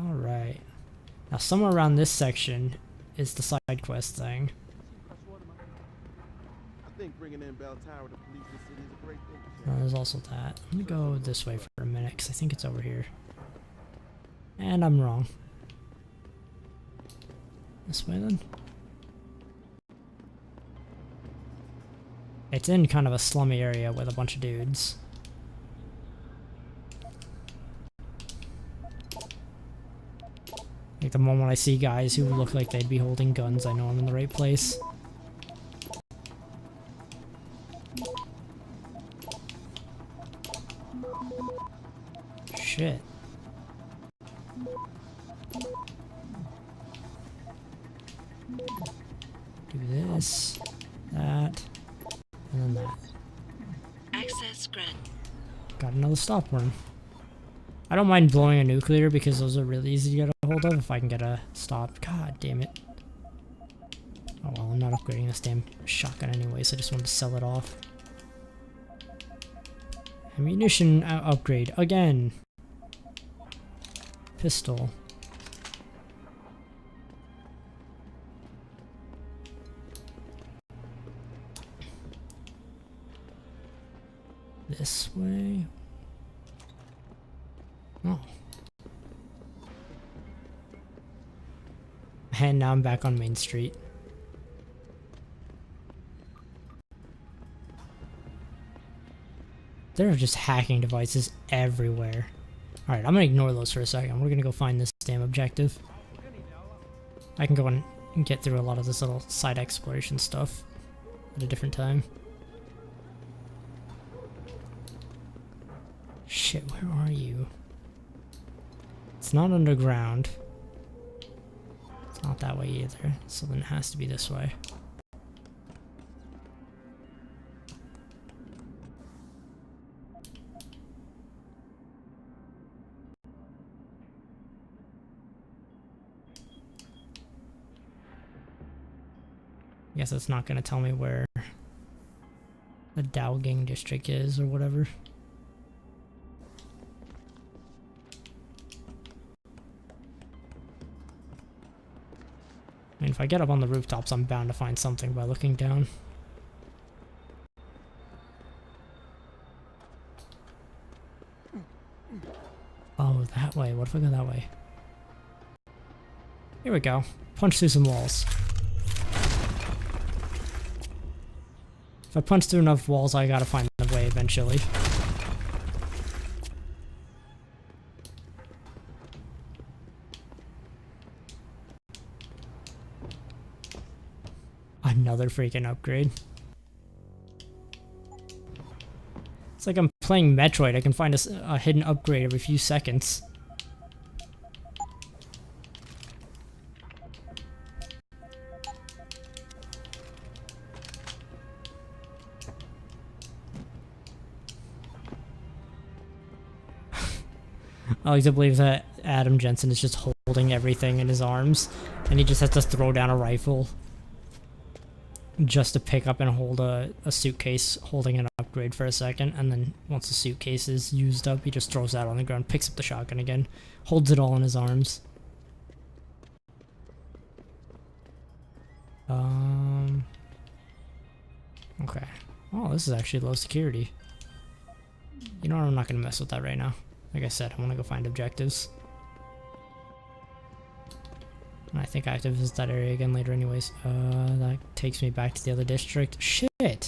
Alright. Now somewhere around this section is the side quest thing. I think bringing in Bell Tower to police the city is a great thing. There's also that. I'm gonna go this way for a minute because I think it's over here. And I'm wrong. This way then? It's in kind of a slummy area with a bunch of dudes. Like the moment I see guys who look like they'd be holding guns, I know I'm in the right place. Shit. Do this, that, and then that. Access grant. Got another stop worm. I don't mind blowing a nuclear because those are really easy to get a hold of if I can get a stop. God damn it. Oh well, I'm not upgrading this damn shotgun anyway, so I just wanted to sell it off. Ammunition upgrade again. Pistol. This way. Oh. And now I'm back on Main Street. There are just hacking devices everywhere. Alright, I'm gonna ignore those for a second. We're gonna go find this damn objective. I can go and get through a lot of this little side exploration stuff at a different time. Shit, where are you? It's not underground. It's not that way either, so then it has to be this way. I guess it's not gonna tell me where the Daogang district is or whatever. I mean, if I get up on the rooftops, I'm bound to find something by looking down. Oh, that way. What if I go that way? Here we go. Punch through some walls. If I punch through enough walls, I gotta find the way eventually. Another freaking upgrade. It's like I'm playing Metroid. I can find a hidden upgrade every few seconds. I like to believe that Adam Jensen is just holding everything in his arms, and he just has to throw down a rifle just to pick up and hold a suitcase holding an upgrade for a second, and then once the suitcase is used up, he just throws that on the ground, picks up the shotgun again, holds it all in his arms. Okay. Oh, this is actually low security. You know what, I'm not gonna mess with that right now. Like I said, I want to go find objectives. And I think I have to visit that area again later anyways. That takes me back to the other district. Shit! Well,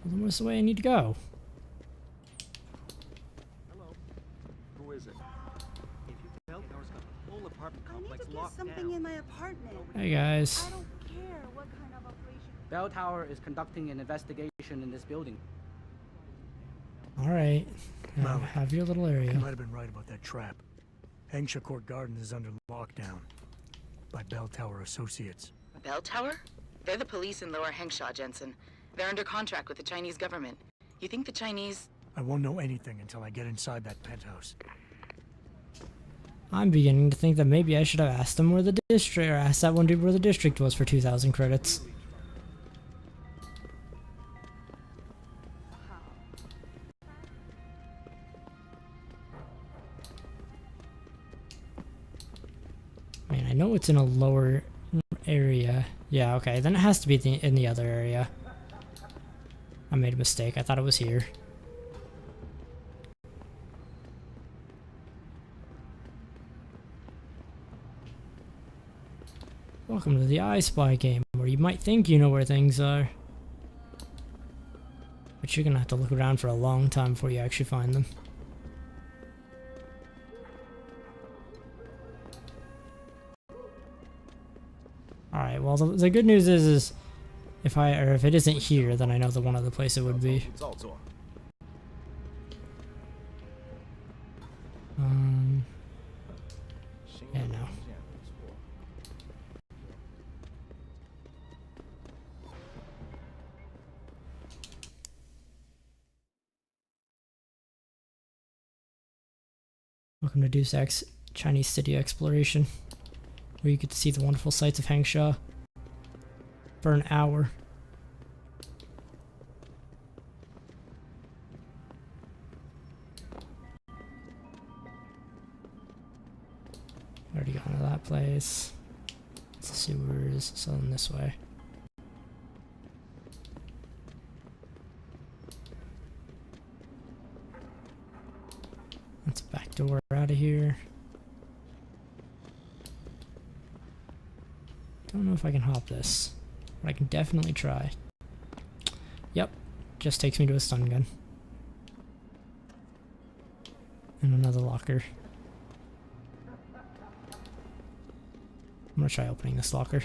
then where's the way I need to go? Hello. Who is it? If you felt there was a whole apartment complex locked down. Something in my apartment. Hey guys. I don't care what kind of operation. Bell Tower is conducting an investigation in this building. Alright. Mallory, Have your little area. You might have been right about that trap. Hengsha Court Gardens is under lockdown by Bell Tower Associates. Bell Tower? They're the police in Lower Hengsha, Jensen. They're under contract with the Chinese government. You think the Chinese... I won't know anything until I get inside that penthouse. I'm beginning to think that maybe I should have asked them where the district, or asked that one dude where the district was for 2,000 credits. I mean, I know it's in a lower area. Yeah, okay, then it has to be in the other area. I made a mistake. I thought it was here. Welcome to the I Spy game, where you might think you know where things are. But you're gonna have to look around for a long time before you actually find them. Alright, well the good news is if it isn't here, then I know the one other place it would be. Yeah, no. Welcome to Deus Ex Chinese City Exploration, where you get to see the wonderful sights of Hengsha for an hour. Already gone to that place. It's the sewers, so then this way. That's a back door out of here. Don't know if I can hop this, but I can definitely try. Yep, just takes me to a stun gun. And another locker. I'm gonna try opening this locker.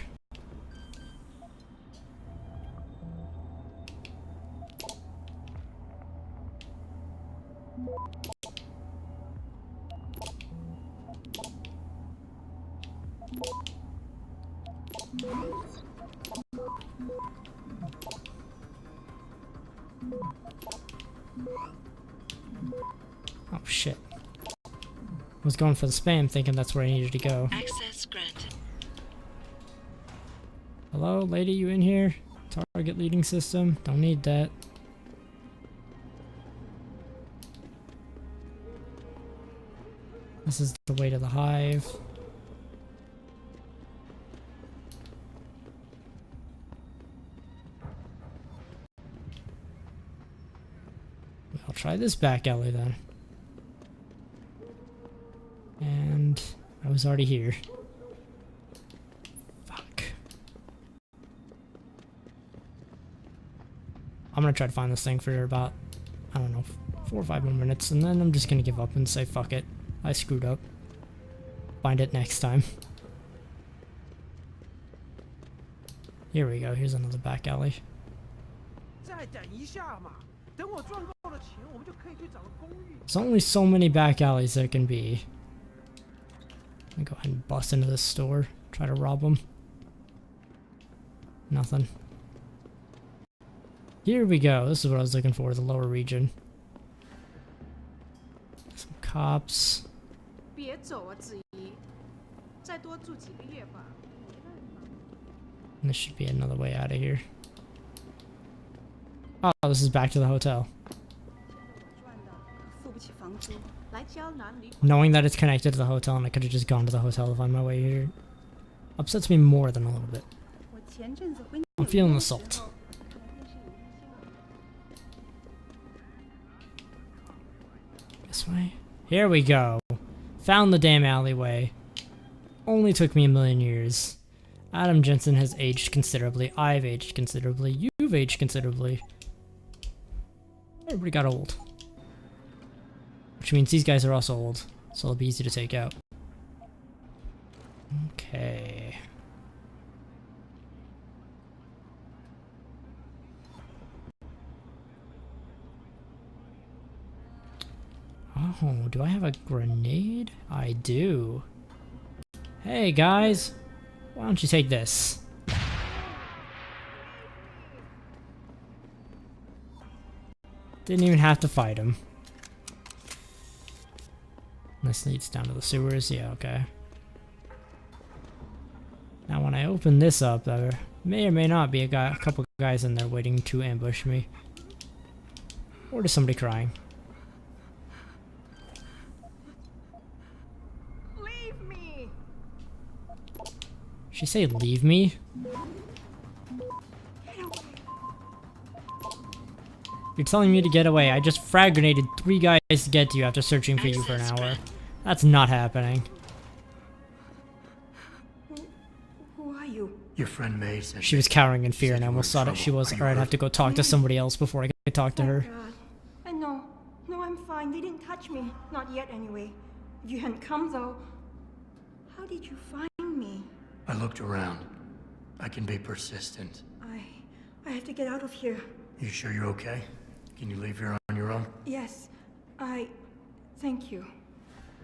Oh shit. I was going for the spam thinking that's where I needed to go. Access granted. Hello, lady, you in here? Target leading system. Don't need that. This is the way to the hive. I'll try this back alley then. And I was already here. Fuck. I'm gonna try to find this thing for about, I don't know, 4 or 5 more minutes, and then I'm just gonna give up and say fuck it. I screwed up. Find it next time. Here we go. Here's another back alley. 再等一下嘛，等我赚够了钱，我们就可以去找个公寓。 There's only so many back alleys there can be. I'm gonna go ahead and bust into this store. Try to rob them. Nothing. Here we go. This is what I was looking for, the lower region. Some cops. 别走啊，子怡，再多住几个月吧。 And this should be another way out of here. Oh, this is back to the hotel. 付不起房租，来胶囊旅。 Knowing that it's connected to the hotel and I could have just gone to the hotel to find my way here upsets me more than a little bit. 我前阵子回 I'm feeling the salt. This way. Here we go. Found the damn alleyway. Only took me a million years. Adam Jensen has aged considerably. I've aged considerably. You've aged considerably. Everybody got old. Which means these guys are also old, so it'll be easy to take out. Okay. Oh, do I have a grenade? I do. Hey guys, why don't you take this? Didn't even have to fight him. This leads down to the sewers. Yeah, okay. Now when I open this up, there may or may not be a couple guys in there waiting to ambush me. Or just somebody crying. Leave me. She say leave me? You're telling me to get away. I just frag grenaded 3 guys to get to you after searching for you for an hour. That's not happening. Who are you? Your friend May said She was cowering in fear and I almost thought that she was, or I'd have to go talk to somebody else before I could talk to her. God. I know. No, I'm fine. They didn't touch me. Not yet, anyway. If you hadn't come, though, how did you find me? I looked around. I can be persistent. I have to get out of here. You sure you're okay? Can you leave here on your own? Yes, thank you.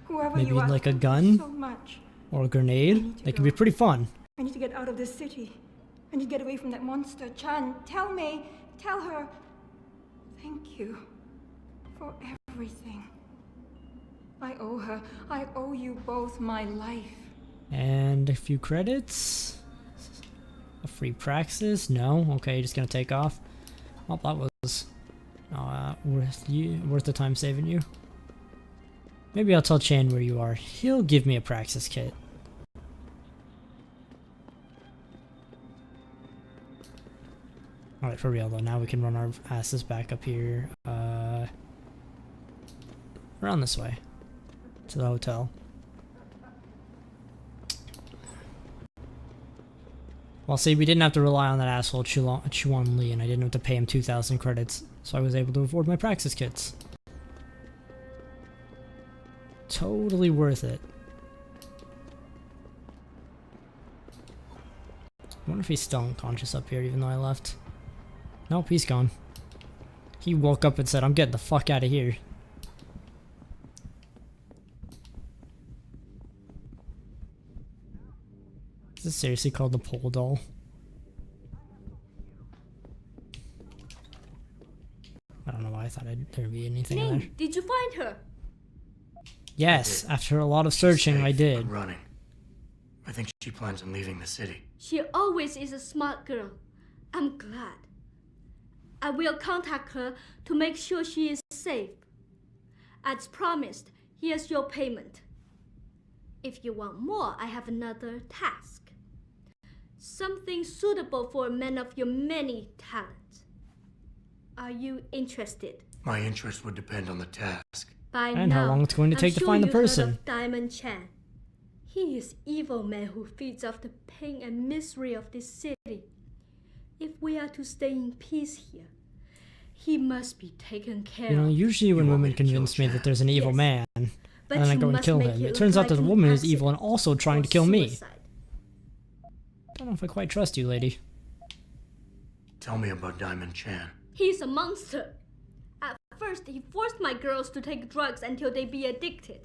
Whoever Maybe you are, like a thank gun? you so much. Or a grenade? They can be pretty fun. I need to get out of this city. I need to get away from that monster. Chan, tell May, tell her. Thank you for everything. I owe her. I owe you both my life. And a few credits. A free praxis? No? Okay, just gonna take off. Well, that was worth the time saving you. Maybe I'll tell Chan where you are. He'll give me a praxis kit. Alright, for real though, now we can run our asses back up here. Around this way. To the hotel. Well, see, we didn't have to rely on that asshole Chuan Lee, and I didn't have to pay him 2,000 credits, so I was able to afford my praxis kits. Totally worth it. I wonder if he's still unconscious up here, even though I left. Nope, he's gone. He woke up and said, I'm getting the fuck out of here. Is this seriously called the pole doll? I don't know why I thought there'd be anything in there. Did you find her? Yes, after a lot of searching, I did. I'm running. I think she plans on leaving the city. She always is a smart girl. I'm glad. I will contact her to make sure she is safe. As promised, here's your payment. If you want more, I have another task. Something suitable for a man of your many talents. Are you interested? My interest would depend on the task. By And now, how long it's going to I'm take to sure find the you heard person. of Diamond Chan. He is evil man who feeds off the pain and misery of this city. If we are to stay in peace here, he must be taken care You know, of. usually when women convince me that there's an evil man, and But then I you go and must kill make him, it it turns look out that the like an woman is accident evil and also trying or to kill me. suicide. Don't know if I quite trust you, lady. Tell me about Diamond Chan. He's a monster. At first, he forced my girls to take drugs until they be addicted.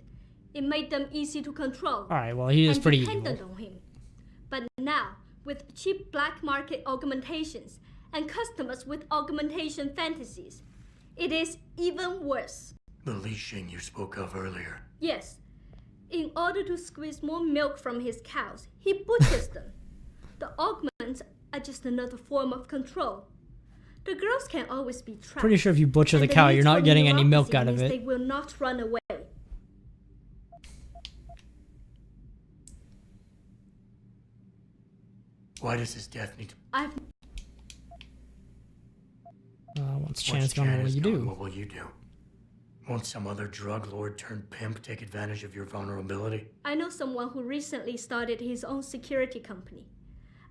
It made them easy to control. Alright, well, he is and pretty dependent evil. on him. But now, with cheap black market augmentations and customers with augmentation fantasies, it is even worse. The leashing you spoke of earlier. Yes. In order to squeeze more milk from his cows, he butchers them. The augments are just another form of control. The girls can always be trapped. Pretty sure if you butcher the And cow, need you're not for getting any milk neuropathy out of means it. They will not run away. Why does his death need to... Once Chan's gone, what will you do? What will you do? Won't some other drug lord turned pimp take advantage of your vulnerability? I know someone who recently started his own security company.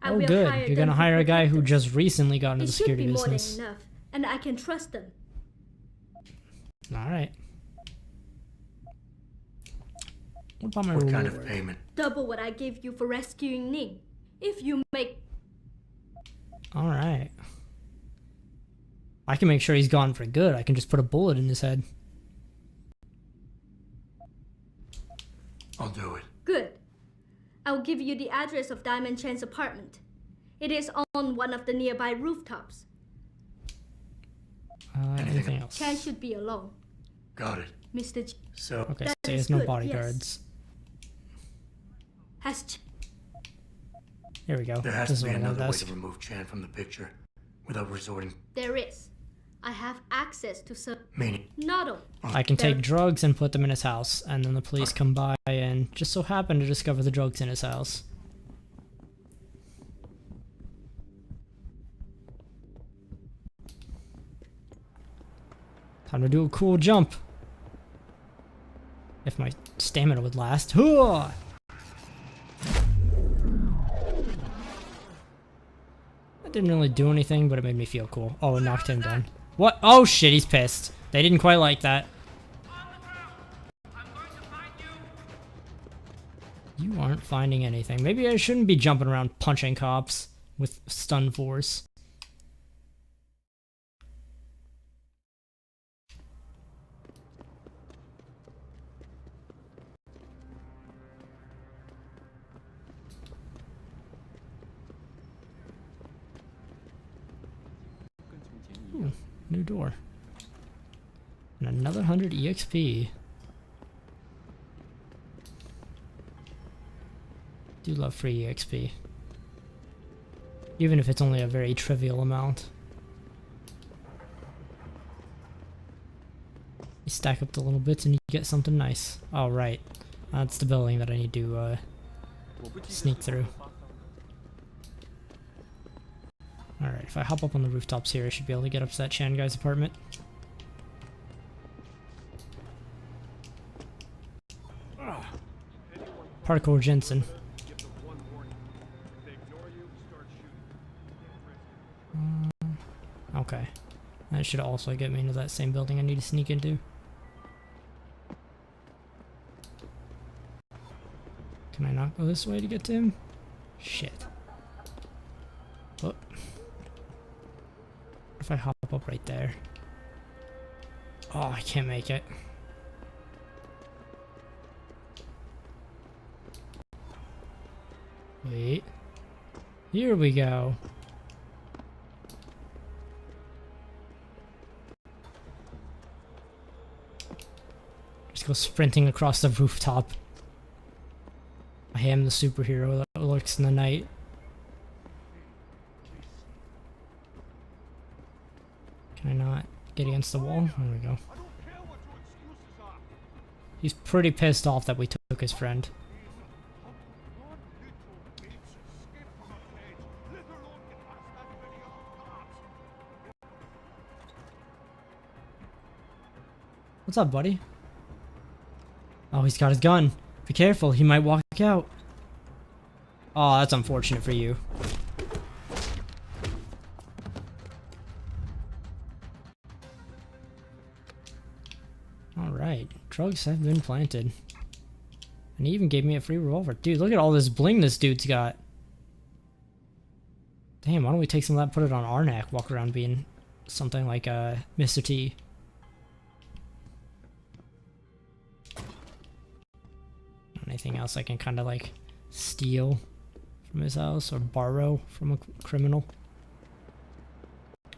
I Oh, will good. hire You're them gonna to hire a guy protect who us. just recently got into It the should security be more business. than enough, and I can trust them. Alright. What about my What reward? kind of payment? Double what I gave you for rescuing Ning. If you make... Alright. I can make sure he's gone for good. I can just put a bullet in his head. I'll do it. Good. I will give you the address of Diamond Chan's apartment. It is on one of the nearby rooftops. Anything else? Chan should be alone. Got it. Mr. Ch So... Okay, That so he is has no good, bodyguards. Has Ch Here we go. There has This to is be what I want another way to to remove Chan from the picture without resorting... There is. I have access to some... Meaning? Not all. I can take drugs and put them in his house, and then the police come by and just so happen to discover the drugs in his house. Time to do a cool jump. If my stamina would last. Hooah! That didn't really do anything, but it made me feel cool. Oh, it knocked him down. What? Oh shit, he's pissed. They didn't quite like that. You aren't finding anything. Maybe I shouldn't be jumping around punching cops with stun force. Ooh, new door. And another 100 EXP. Do love free EXP. Even if it's only a very trivial amount. You stack up the little bits and you get something nice. Oh, right. That's the building that I need to sneak through. Alright, if I hop up on the rooftops here, I should be able to get up to that Chan guy's apartment. Parkour Jensen. Okay. That should also get me into that same building I need to sneak into. Can I not go this way to get to him? Shit. Oh. If I hop up right there. Oh, I can't make it. Wait. Here we go. Just go sprinting across the rooftop. I am the superhero that lurks in the night. Can I not get against the wall? There we go. He's pretty pissed off that we took his friend. What's up, buddy? Oh, he's got his gun. Be careful, he might walk out. Oh, that's unfortunate for you. Alright, drugs have been planted. And he even gave me a free revolver. Dude, look at all this bling this dude's got. Damn, why don't we take some of that, put it on our neck, walk around being something like Mr. T. Anything else I can kind of like steal from his house or borrow from a criminal?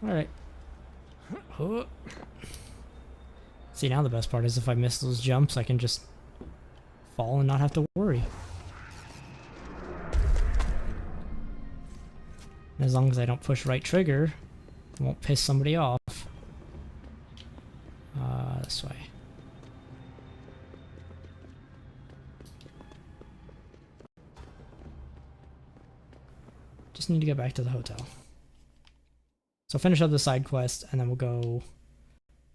Alright. See, now the best part is if I miss those jumps, I can just fall and not have to worry. As long as I don't push right trigger, I won't piss somebody off. This way. Just need to get back to the hotel. So finish up the side quest, and then we'll go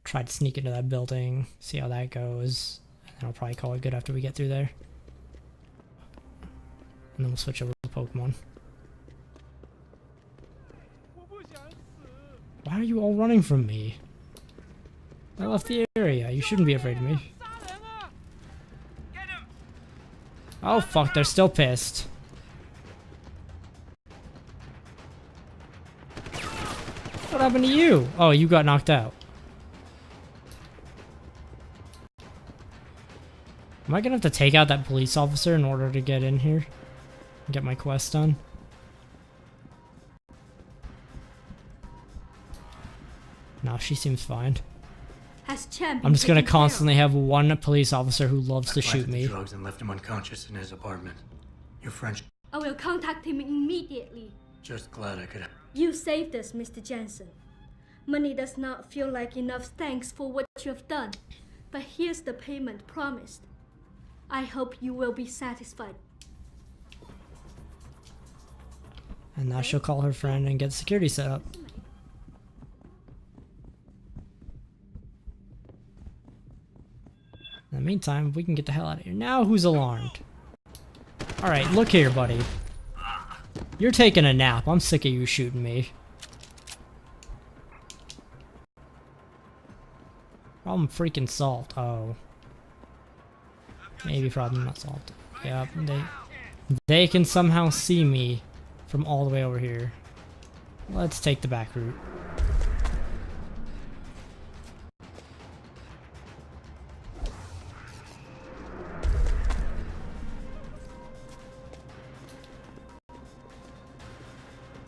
try to sneak into that building, see how that goes, and then I'll probably call it good after we get through there. And then we'll switch over to Pokemon. Why are you all running from me? I left the area. You shouldn't be afraid of me. Oh fuck, they're still pissed. What happened to you? Oh, you got knocked out. Am I gonna have to take out that police officer in order to get in here and get my quest done? No, she seems fine. Has Chump I'm just gonna taken care of? constantly have one police officer who loves to shoot planted the me. drugs and left him unconscious in his apartment. Your French. I will contact him immediately. Just glad I could. You saved us, Mr. Jensen. Money does not feel like enough thanks for what you have done, but here's the payment promised. I hope you will be satisfied. And now she'll call her friend and get security set up. In the meantime, we can get the hell out of here. Now who's alarmed? Alright, look here, buddy. You're taking a nap. I'm sick of you shooting me. Problem freaking solved. Oh. Maybe problem not solved. Yeah, they can somehow see me from all the way over here. Let's take the back route.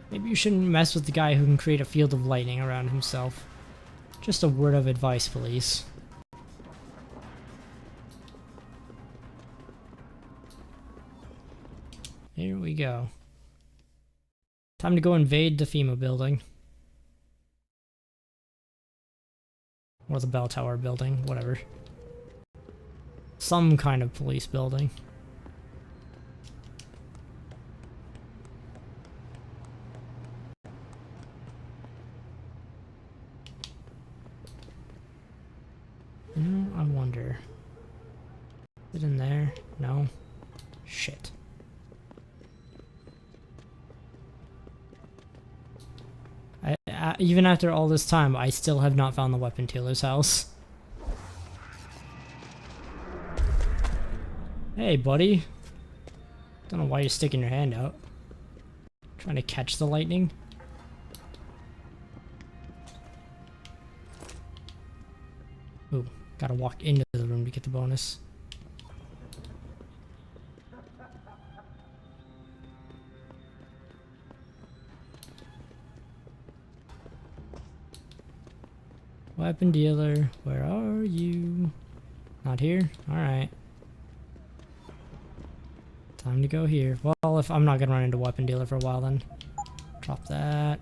Maybe you shouldn't mess with the guy who can create a field of lightning around himself. Just a word of advice, police. Here we go. Time to go invade the FEMA building. Or the bell tower building, whatever. Some kind of police building. I wonder. Is it in there? No. Shit. Even after all this time, I still have not found the weapon dealer's house. Hey, buddy. Don't know why you're sticking your hand out. Trying to catch the lightning? Ooh, gotta walk into the room to get the bonus. Weapon dealer, where are you? Not here? Alright. Time to go here. Well, if I'm not gonna run into weapon dealer for a while, then drop that.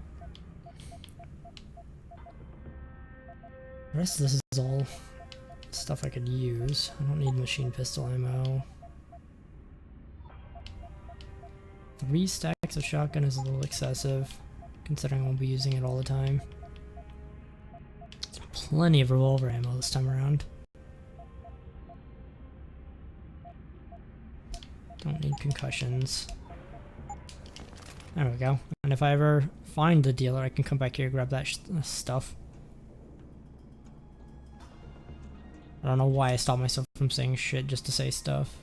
The rest of this is all stuff I could use. I don't need machine pistol ammo. 3 stacks of shotgun is a little excessive, considering I won't be using it all the time. Plenty of revolver ammo this time around. Don't need concussions. There we go. And if I ever find the dealer, I can come back here and grab that stuff. I don't know why I stopped myself from saying shit just to say stuff.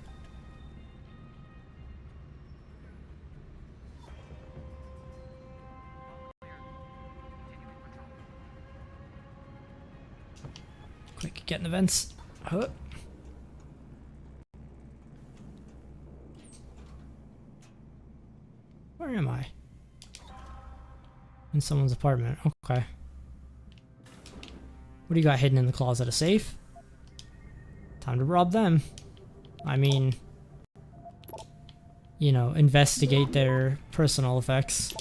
Get in the vents. Huh. Where am I? In someone's apartment. Okay. What do you got hidden in the closet? A safe? Time to rob them. I mean, you know, investigate their personal effects.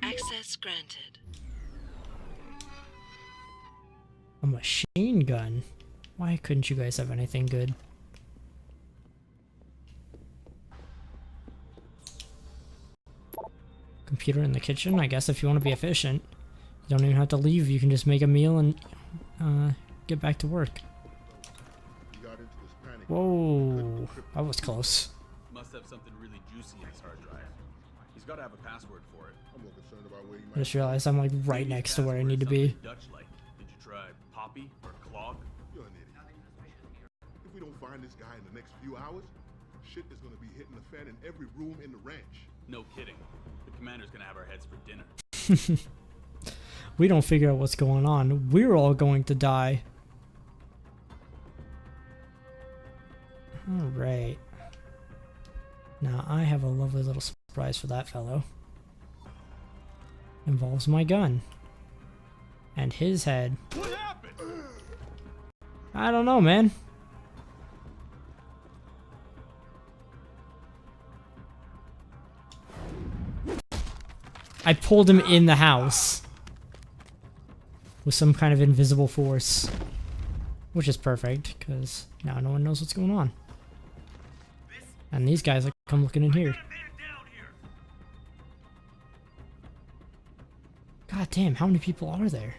Access granted. A machine gun? Why couldn't you guys have anything good? Computer in the kitchen? I guess if you want to be efficient. You don't even have to leave. You can just make a meal and get back to work. Whoa, that was close. Must have something really juicy in his hard drive. He's got to have a password for it. I'm more concerned about where you I just realized I'm like right next to where I need to be. Dutch like. Did you try Poppy or Clog? You're an idiot. If we don't find this guy in the next few hours, shit is gonna be hitting the fan in every room in the ranch. No kidding. The commander's gonna have our heads for dinner. We don't figure out what's going on, we're all going to die. Alright. Now I have a lovely little surprise for that fellow. Involves my gun. And his head. What happened? I don't know, man. I pulled him in the house. With some kind of invisible force. Which is perfect, because now no one knows what's going on. And these guys like come looking in here. God damn, how many people are there?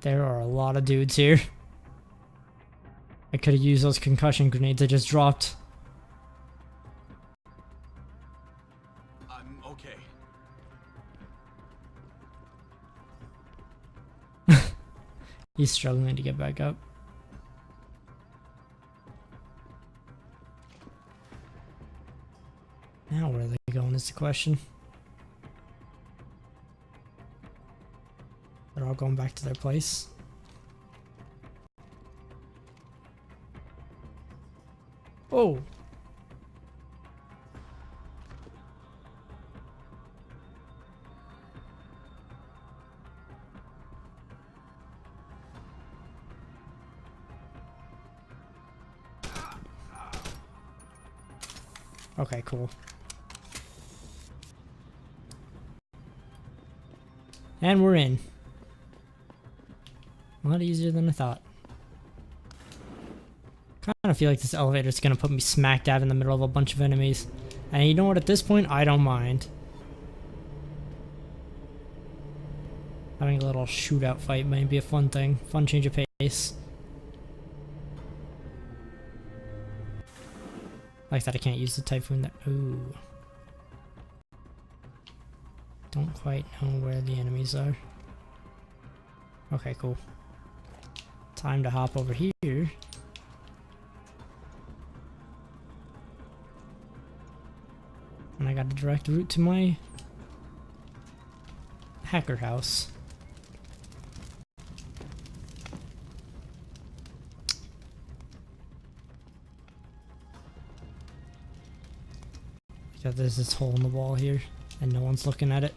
There are a lot of dudes here. I could have used those concussion grenades I just dropped. I'm okay. He's struggling to get back up. Now where are they going is the question. They're all going back to their place. Oh! Okay, cool. And we're in. A lot easier than I thought. Kind of feel like this elevator is going to put me smack dab in the middle of a bunch of enemies. And you know what, at this point, I don't mind. Having a little shootout fight might be a fun thing. Fun change of pace. Like that I can't use the typhoon that... Ooh. Don't quite know where the enemies are. Okay, cool. Time to hop over here. And I got a direct route to my hacker house. Because there's this hole in the wall here, and no one's looking at it.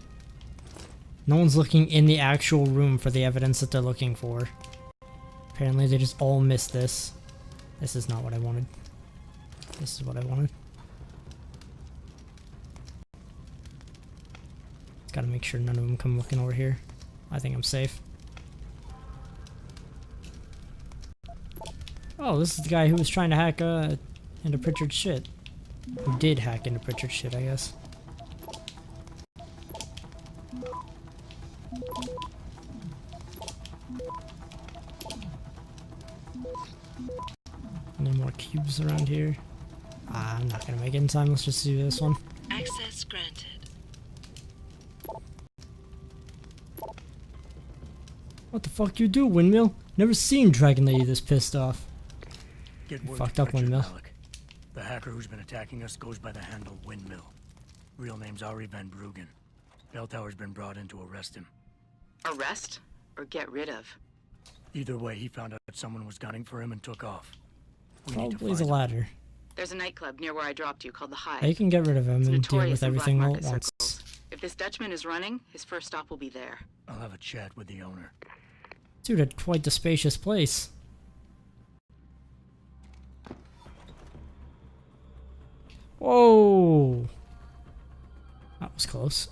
No one's looking in the actual room for the evidence that they're looking for. Apparently they just all missed this. This is not what I wanted. This is what I wanted. Gotta make sure none of them come looking over here. I think I'm safe. Oh, this is the guy who was trying to hack into Pritchard's shit. Who did hack into Pritchard's shit, I guess. Any more cubes around here? I'm not gonna make it in time. Let's just do this one. Access granted. What the fuck you do, Windmill? Never seen Dragon Lady this pissed off. Get word Fucked to up, Richard Windmill. Malik. The hacker who's been attacking us goes by the handle Windmill. Real name's Ari Van Bruggen. Bell Tower's been brought in to arrest him. Arrest or get rid of? Either way, he found out that someone was gunning for him and took off. We need to Probably the find him. latter. There's a nightclub near where I dropped you called the Hive. They can get rid of him It's and deal notorious with in black everything all market at once. circles. If this Dutchman is running, his first stop will be there. I'll have a chat with the owner. Dude, a quite the spacious place. Whoa! That was close.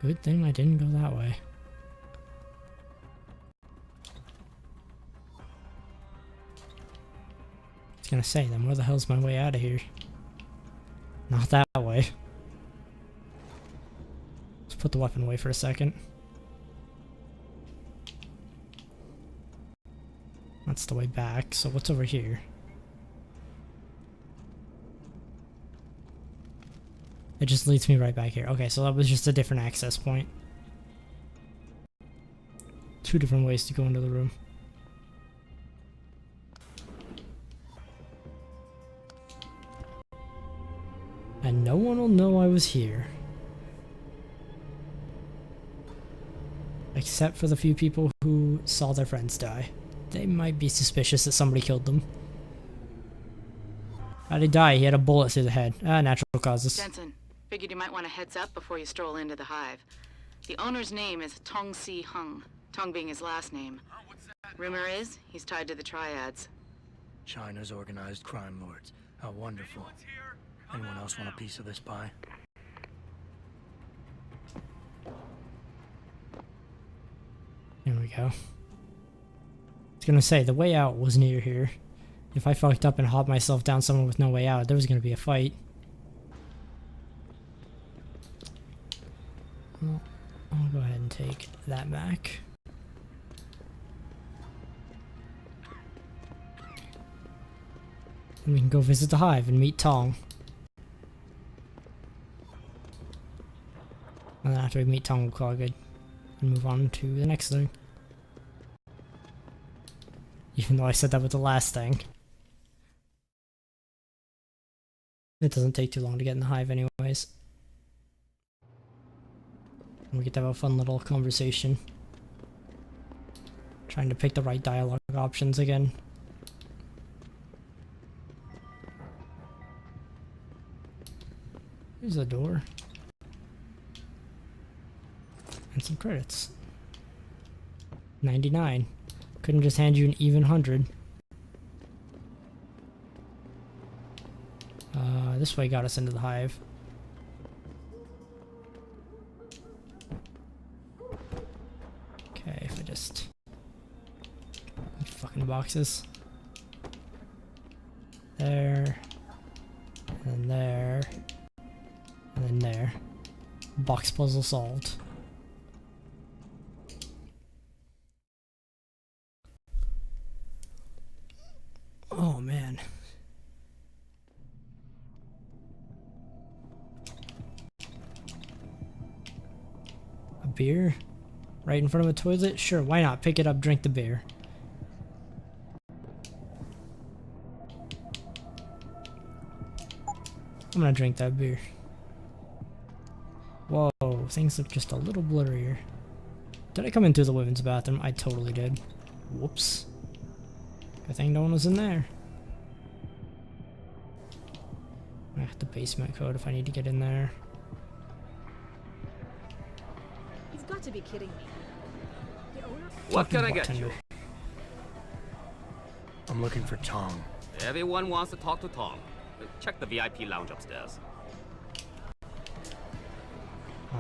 Good thing I didn't go that way. I was gonna say, then where the hell's my way out of here? Not that way. Let's put the weapon away for a second. That's the way back, so what's over here? It just leads me right back here. Okay, so that was just a different access point. Two different ways to go into the room. And no one will know I was here. Except for the few people who saw their friends die. They might be suspicious that somebody killed them. How'd he die? He had a bullet through the head. Natural causes. Jensen, figured you might want a heads up before you stroll into the Hive. The owner's name is Tong Si Hung, Tong being his last name. Rumor is, he's tied to the Triads. China's organized crime lords. How wonderful. Anyone else want a piece of this pie? There we go. I was gonna say, the way out was near here. If I fucked up and hopped myself down somewhere with no way out, there was gonna be a fight. Well, I'll go ahead and take that back. And we can go visit the Hive and meet Tong. And then after we meet Tong, we'll call it good and move on to the next thing. Even though I said that with the last thing. It doesn't take too long to get in the Hive anyways. And we get to have a fun little conversation. Trying to pick the right dialogue options again. Here's a door. And some credits. 99. Couldn't just hand you an even 100. This way got us into the Hive. Okay, if I just... fucking boxes. There. And then there. And then there. Box puzzle solved. Oh man. A beer? Right in front of a toilet? Sure, why not? Pick it up, drink the beer. I'm gonna drink that beer. Whoa, things look just a little blurrier. Did I come in through the women's bathroom? I totally did. Whoops. Good thing no one was in there. I have the basement code if I need to get in there. You've got to be kidding me. The owner... What can I get you? I'm looking for Tong. Everyone wants to talk to Tong. Check the VIP lounge upstairs.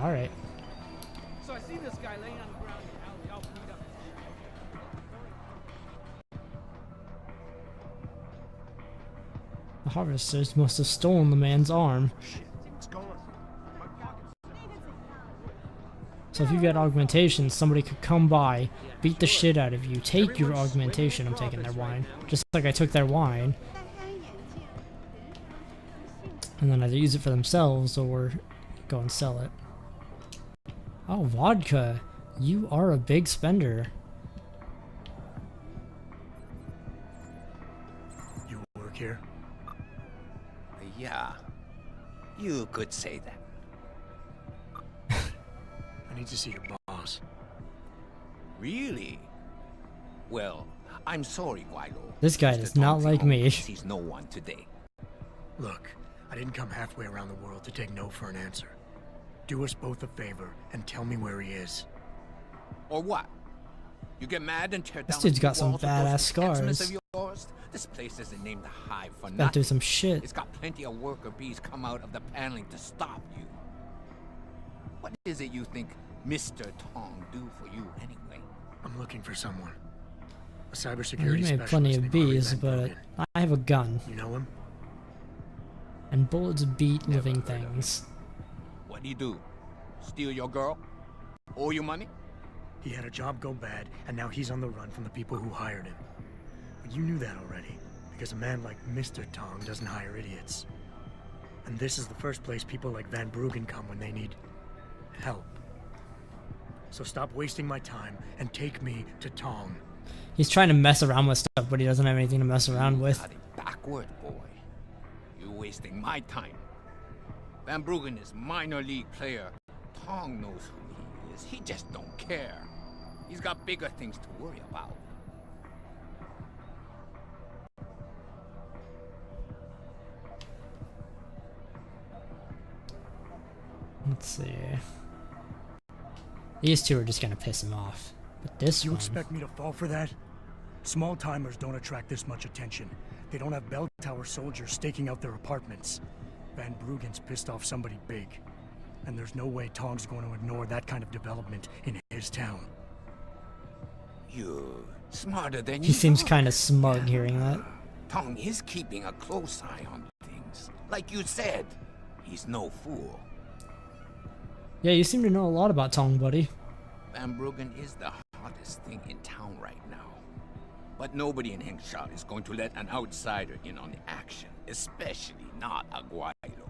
Alright. So I see this guy laying on the ground in the alley, all beat up. The harvesters must have stolen the man's arm. So if you get augmentation, somebody could come by, beat the shit out of you, take your augmentation. I'm taking their wine. Just like I took their wine. And then either use it for themselves or go and sell it. Oh, vodka. You are a big spender. You work here? Yeah. You could say that. I need to see your boss. Really? Well, I'm sorry, Guilo. This guy does not like me. Sees no one today. Look, I didn't come halfway around the world to take no for an answer. Do us both a favor and tell me where he is. Or what? You get mad and tear down This dude's got some walls with those badass scars. eczema's of yours? This place isn't named the Hive for Got nothing. through some shit. It's got plenty of worker bees come out of the paneling to stop you. What is it you think Mr. Tong do for you anyway? I'm looking for someone. A Well, cybersecurity you made specialist plenty of named Harvey bees, Van but Bruggen. I have a gun. You know him? And bullets beat living things. What do you do? Steal your girl? Owe you money? He had a job go bad, and now he's on the run from the people who hired him. But you knew that already, because a man like Mr. Tong doesn't hire idiots. And this is the first place people like Van Bruggen come when they need help. So stop wasting my time and take me to Tong. He's trying to mess around with stuff, but he doesn't have anything to mess around with. Got it backward, boy. You're wasting my time. Van Bruggen is minor league player. Tong knows who he is. He just don't care. He's got bigger things to worry about. Let's see. These two are just gonna piss him off. But this You one... expect me to fall for that? Small timers don't attract this much attention. They don't have bell tower soldiers staking out their apartments. Van Bruggen's pissed off somebody big. And there's no way Tong's going to ignore that kind of development in his town. You're smarter than you He seems thought. kind of smug hearing that. Tong is keeping a close eye on things. Like you said, he's no fool. Yeah, you seem to know a lot about Tong, buddy. Van Bruggen is the hottest thing in town right now. But nobody in Hengshao is going to let an outsider in on the action, especially not a Guaylo.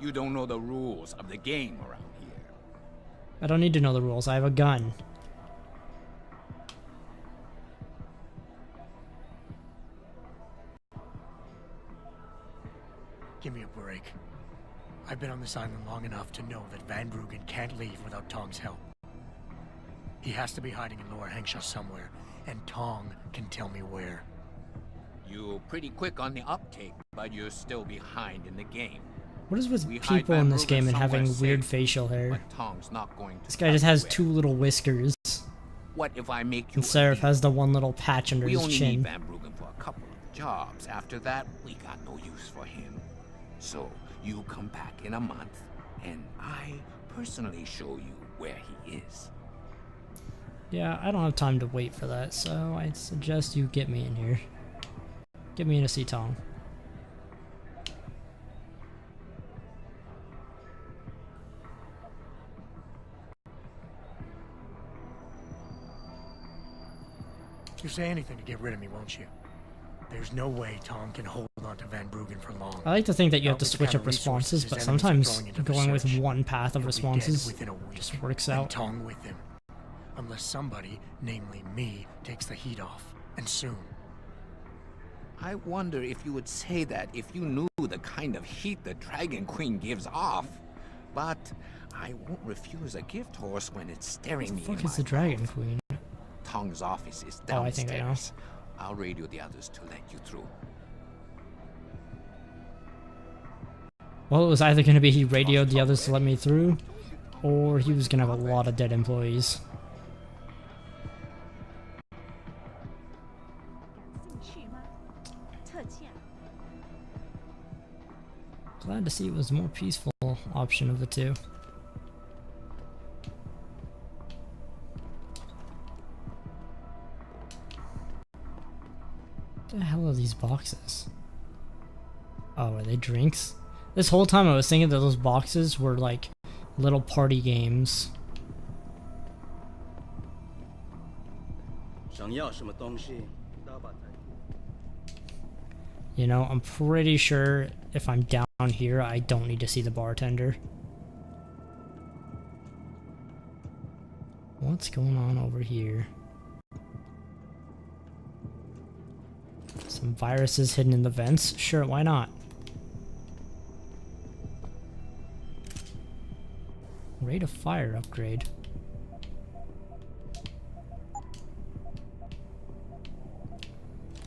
You don't know the rules of the game around here. I don't need to know the rules. I have a gun. Give me a break. I've been on this island long enough to know that Van Bruggen can't leave without Tong's help. He has to be hiding in Lower Hengshao somewhere, and Tong can tell me where. You're pretty quick on the uptake, but you're still behind in the game. What is with We hide people Van in this Bruggen game and somewhere having safe, weird facial hair? But Tong's not going to This guy just has two little whiskers. What if I make you And Sarif has the one little patch under We his only need chin. Van Bruggen for a couple of jobs. After that, we got no use for him. So you come back in a month, and I personally show you where he is. Yeah, I don't have time to wait for that, so I suggest you get me in here. Get me in to see Tong. You say anything to get rid of me, won't you? There's no way Tong can hold on to Van Bruggen for long. I like to think that you have Not to with the switch kind up of resources responses, his but enemies are sometimes throwing into the going with search. one path of He'll be dead responses within a week, just works and out. Tong with him. Unless somebody, namely me, takes the heat off. And soon. I wonder if you would say that if you knew the kind of heat the Dragon Queen gives off. But I won't refuse a gift horse when it's staring me in What the fuck is my the Dragon Queen? Tong's office is Oh, I downstairs. think I know. I'll radio the others to let you through. Well, it was either going to be he radioed the others to let me through, or he was going to have a lot of dead employees. Glad to see it was the more peaceful option of the two. What the hell are these boxes? Oh, are they drinks? This whole time I was thinking that those boxes were like little party games. You know, I'm pretty sure if I'm down here, I don't need to see the bartender. What's going on over here? Some viruses hidden in the vents? Sure, why not? Rate of fire upgrade.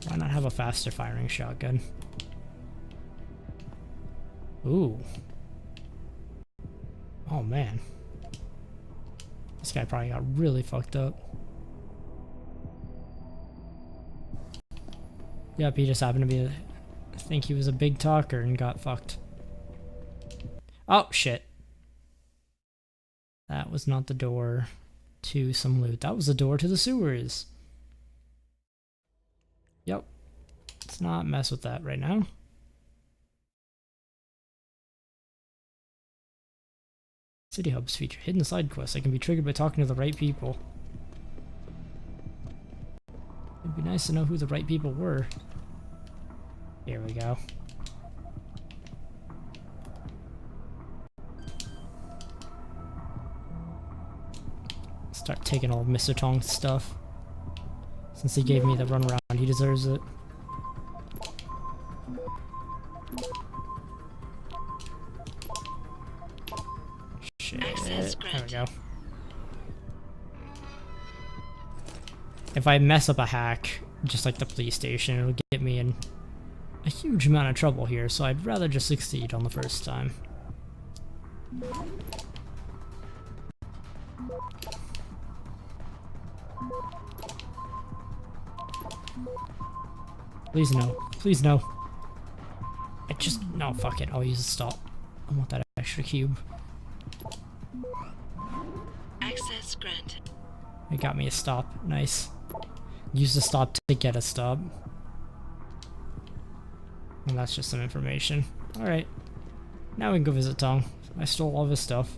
Why not have a faster firing shotgun? Ooh. Oh man. This guy probably got really fucked up. Yep, he just happened to be I think he was a big talker and got fucked. Oh shit. That was not the door to some loot. That was the door to the sewers. Yep. Let's not mess with that right now. City hubs feature hidden side quests that can be triggered by talking to the right people. It'd be nice to know who the right people were. Here we go. Start taking all of Mr. Tong's stuff. Since he gave me the runaround, he deserves it. Shit. There we go. If I mess up a hack, just like the police station, it'll get me in a huge amount of trouble here, so I'd rather just succeed on the first time. Please no. Please no. No, fuck it. I'll use a stop. I want that extra cube. Access granted. It got me a stop. Nice. Use the stop to get a stop. And that's just some information. Alright. Now we can go visit Tong. I stole all of his stuff.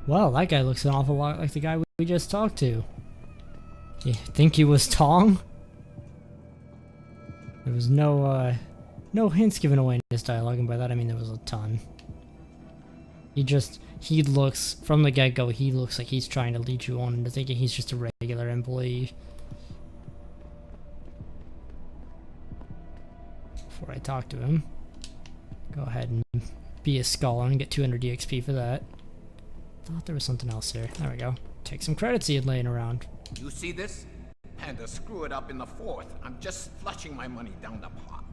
Well, that guy looks an awful lot like the guy we just talked to. You think he was Tong? There was no hints given away in his dialogue, and by that I mean there was a ton. He looks, from the get-go, he looks like he's trying to lead you on into thinking he's just a regular employee. Before I talk to him, go ahead and be a scholar and get 200 EXP for that. Thought there was something else here. There we go. Take some credits he had laying around. You see this? And to screw it up in the fourth, I'm just flushing my money down the pot.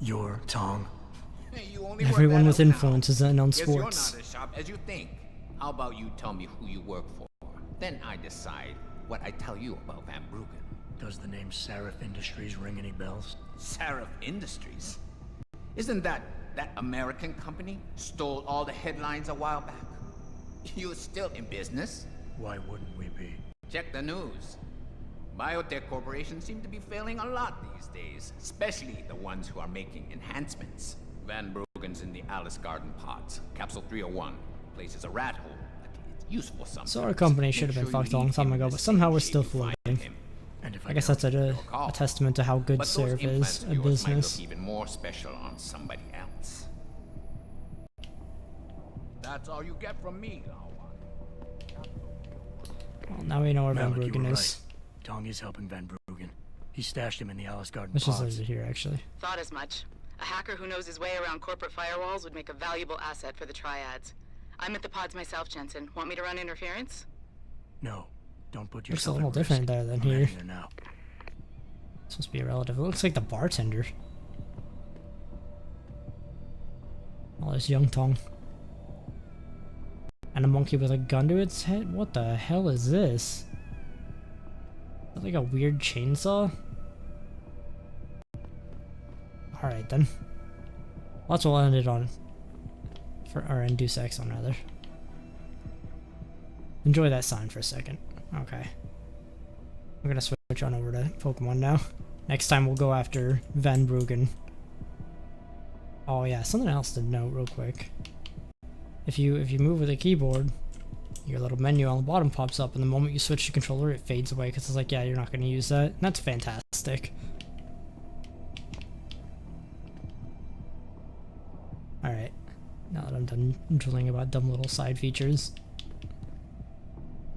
You're Tong. You only Everyone with influence is in on Guess sports. you're not as sharp as you think. How about you tell me who you work for? Then I decide what I tell you about Van Bruggen. Does the name Sarif Industries ring any bells? Sarif Industries? Isn't that American company stole all the headlines a while back? You're still in business? Why wouldn't we be? Check the news. Biotech corporations seem to be failing a lot these days, especially the ones who are making enhancements. Van Bruggen's in the Alice Garden pods. Capsule 301. Place is a rat hole, but it's useful sometimes. So our company should have been fucked a long time ago, but somehow we're still floating. I guess that's a testament to how good Sarif is a business. Even more special on somebody else. That's all you get from me, Well, now we know where Van Malik, you Bruggen were is. right. Tong is helping Van Bruggen. He stashed him in the Alice Garden Let's just pods. leave it here, actually. Thought as much. A hacker who knows his way around corporate firewalls would make a valuable asset for the triads. I'm at the pods myself, Jensen. Want me to run interference? No, don't put Looks a yourself little at different risk. there than I'm here. heading there now. Supposed to be a relative. It looks like the bartender. Oh, there's young Tong. And a monkey with a gun to its head? What the hell is this? Is that like a weird chainsaw? Alright then. That's what we'll end it on. Or induce X on, rather. Enjoy that sign for a second. Okay. I'm gonna switch on over to Pokemon now. Next time we'll go after Van Bruggen. Oh yeah, something else to note real quick. If you move with a keyboard, your little menu on the bottom pops up, and the moment you switch the controller, it fades away because it's like, yeah, you're not going to use that. And that's fantastic. Alright, now that I'm done drilling about dumb little side features.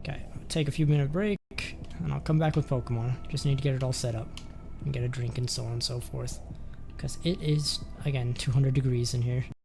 Okay, I'll take a few minute break, and I'll come back with Pokemon. Just need to get it all set up, and get a drink and so on and so forth. Because it is, again, 200 degrees in here.